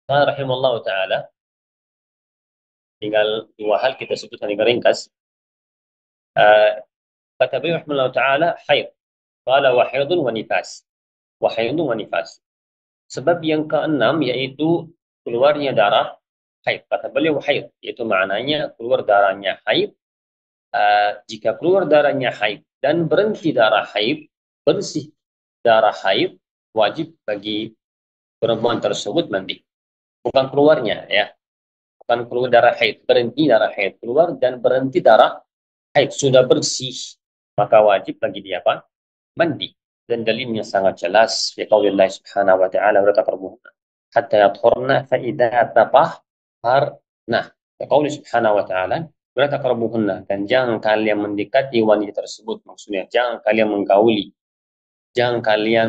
Qala rahimahullahu taala, tinggal 2 hal kita sebutkan dengan ringkas. Kata beliau rahimahullahu taala, haid. Qala wa haidun wa nifas. Wa haidun wa nifas. Sebab yang ke-6 yaitu keluarnya darah haid. Kata beliau haid, yaitu maknanya keluar darahnya haid. Jika keluar darahnya haid dan berhenti darah haid, bersih darah haid, wajib bagi perempuan tersebut mandi. Bukan keluarnya, ya. Bukan keluar darah haid, berhenti darah haid, keluar dan berhenti darah haid, sudah bersih, maka wajib bagi dia apa? Mandi. Dan dalilnya sangat jelas, fi qaulillah subhanahu wa ta'ala wa taqrabuhunna hatta yatahharna fa idza tatahharna. Fi qaulih subhanahu wa ta'ala wa taqrabuhunna, dan jangan kalian mendekati wanita tersebut, maksudnya jangan kalian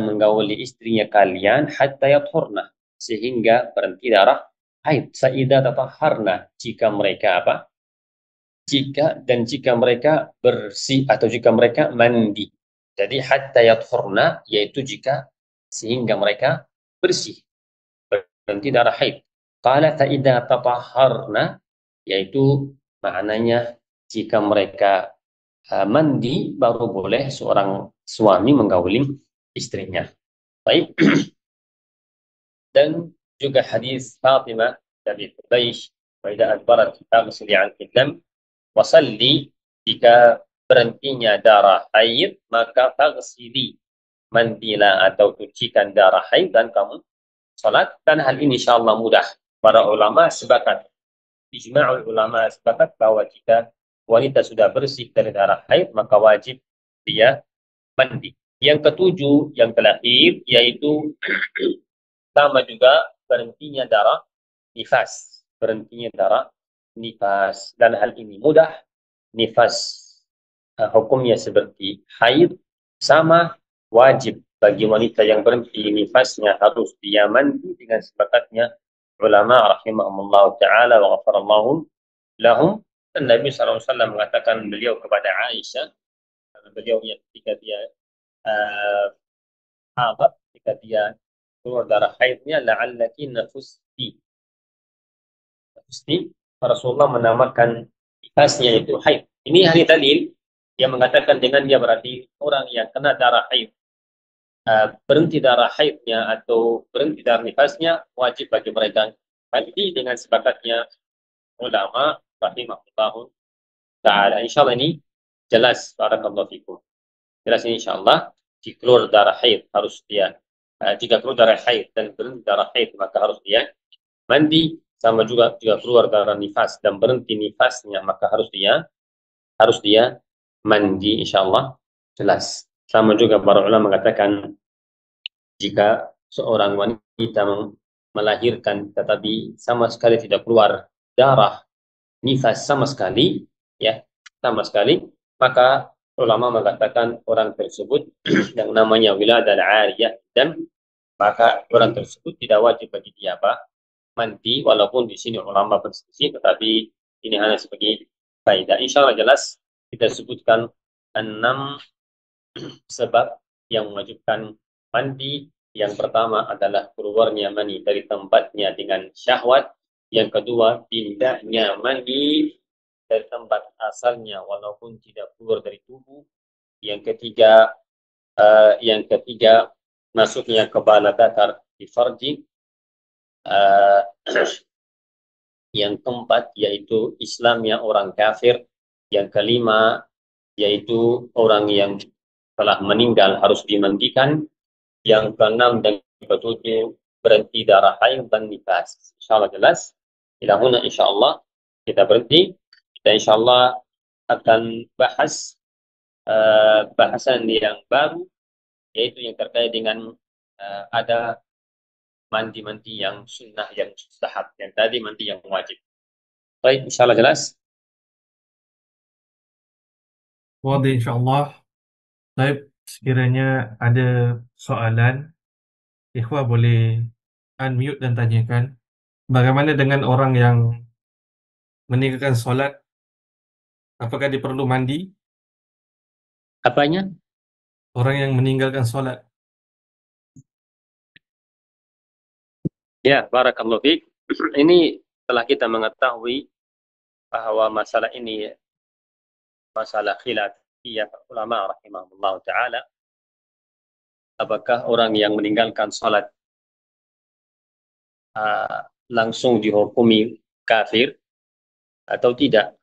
menggauli istrinya kalian hatta yatahharna, sehingga berhenti darah haid. Fa idza tatahharna, jika mereka apa? Jika mereka bersih atau jika mereka mandi. Jadi hatta yathurna, yaitu jika sehingga mereka bersih, berhenti darah haid. Qala fa idza tatahharna, yaitu maknanya jika mereka mandi, baru boleh seorang suami menggauli istrinya. Baik. Dan juga hadis Fatimah dari Quraisy, "Wa idza adbarat faghsili 'anki dam wa salli." Jika berhentinya darah haid, maka faghsili, mandilah atau cucikan darah haid dan kamu salat. Dan hal ini insyaallah mudah. Para ulama sepakat, ijma'ul ulama sepakat bahwa jika wanita sudah bersih dari darah haid, maka wajib dia mandi. Yang ketujuh, yang terakhir, yaitu sama juga berhentinya darah nifas. Berhentinya darah nifas. Dan hal ini mudah. Nifas hukumnya seperti haid, sama wajib bagi wanita yang berhenti nifasnya harus dia mandi dengan sepakatnya ulama rahimahumullah ta'ala wa ghafarallahu lahum. Dan Nabi SAW mengatakan beliau kepada Aisyah, beliau yang ketika dia haid, ketika dia keluar darah haidnya, la'allaki nafusti. Nafusti, Rasulullah menamakan nifasnya itu haid. Ini hari dalil yang mengatakan dengan dia berarti orang yang kena darah haid, berhenti darah haidnya atau berhenti darah nifasnya, wajib bagi mereka mandi dengan sepakatnya ulama rahimahullah ta'ala. InsyaAllah ini jelas, barakallahu fikum. Jelas ini insyaallah. Jika keluar darah haid harus dia, jika keluar darah haid dan berhenti darah haid maka harus dia mandi. Sama juga jika keluar darah nifas dan berhenti nifasnya maka harus dia mandi, insyaallah jelas. Sama juga para ulama mengatakan jika seorang wanita melahirkan tetapi sama sekali tidak keluar darah nifas sama sekali, ya sama sekali, maka ulama mengatakan orang tersebut yang namanya wiladah al-ariyah, dan maka orang tersebut tidak wajib bagi dia apa mandi, walaupun di sini ulama berselisih, tetapi ini hanya sebagai faedah. Insyaallah jelas. Kita sebutkan 6 sebab yang mewajibkan mandi. Yang pertama adalah keluarnya mani dari tempatnya dengan syahwat. Yang kedua, pindahnya mani dari tempat asalnya walaupun tidak keluar dari tubuh. Yang ketiga masuknya ke bala datar di farji. Yang keempat yaitu Islamnya orang kafir. Yang kelima yaitu orang yang telah meninggal harus dimandikan. Yang keenam dan ketujuh berhenti darah haid dan nifas. Insyaallah jelas. Ila huna insyaallah kita berhenti. Kita insyaallah akan bahas bahasan yang baru, yaitu yang terkait dengan ada mandi-mandi yang sunnah, yang mustahab. Yang tadi mandi yang wajib. Baik, insyaallah jelas. Wadah insyaAllah. Baik, sekiranya ada soalan, ikhwah boleh unmute dan tanyakan. Bagaimana dengan orang yang meninggalkan solat? Apakah dia perlu mandi? Apanya? Orang yang meninggalkan solat. Ya, barakallahu fiik. Ini setelah kita mengetahui bahwa masalah ini masalah khilafiyah ulama rahimahullah ta'ala, apakah orang yang meninggalkan salat langsung dihukumi kafir atau tidak?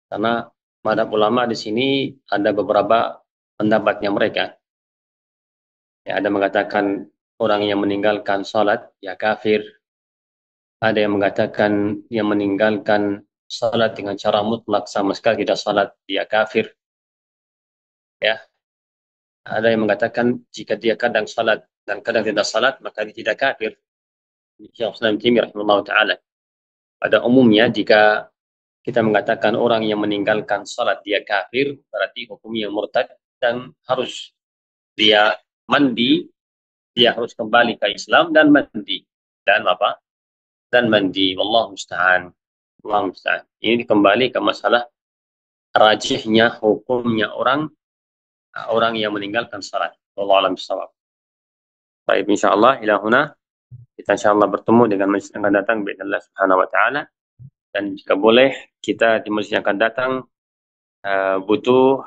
Karena madhab ulama di sini ada beberapa pendapatnya mereka. Ya, ada mengatakan orang yang meninggalkan salat ya kafir. Ada yang mengatakan yang meninggalkan salat dengan cara mutlak sama sekali tidak salat dia kafir. Ya, ada yang mengatakan jika dia kadang salat dan kadang tidak salat maka dia tidak kafir. Syekh Islam Taimiyah rahimahullah taala. Pada umumnya jika kita mengatakan orang yang meninggalkan salat dia kafir, berarti hukumnya murtad dan harus dia mandi, dia harus kembali ke Islam dan mandi. Dan apa? Dan mandi. Wallahu musta'an. Wallahu musta'an. Ini kembali ke masalah rajihnya hukumnya orang yang meninggalkan salat. Wallahu a'lam bishawab. Baik, insyaallah ila huna kita insyaallah bertemu dengan majlis yang akan datang biidznillah subhanahu wa taala. Dan jika boleh kita di majlis yang akan datang butuh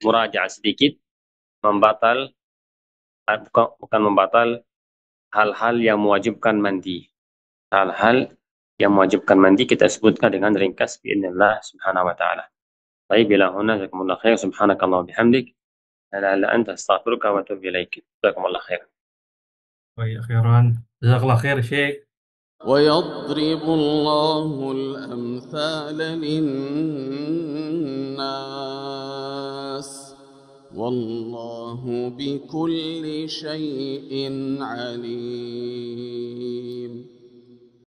murajaah sedikit, bukan membatal hal-hal yang mewajibkan mandi. Hal-hal yang mewajibkan mandi kita sebutkan dengan ringkas biidznillah subhanahu wa ta'ala. Baik, bila huna jazakumullah khair, subhanakallah bihamdik, la la anta astaghfiruka wa atubu ilaik. Jazakumullah khair. Baik, akhiran. Jazakallah khair, Syekh. ويضرب الله الأمثال للناس والله بكل شيء عليم.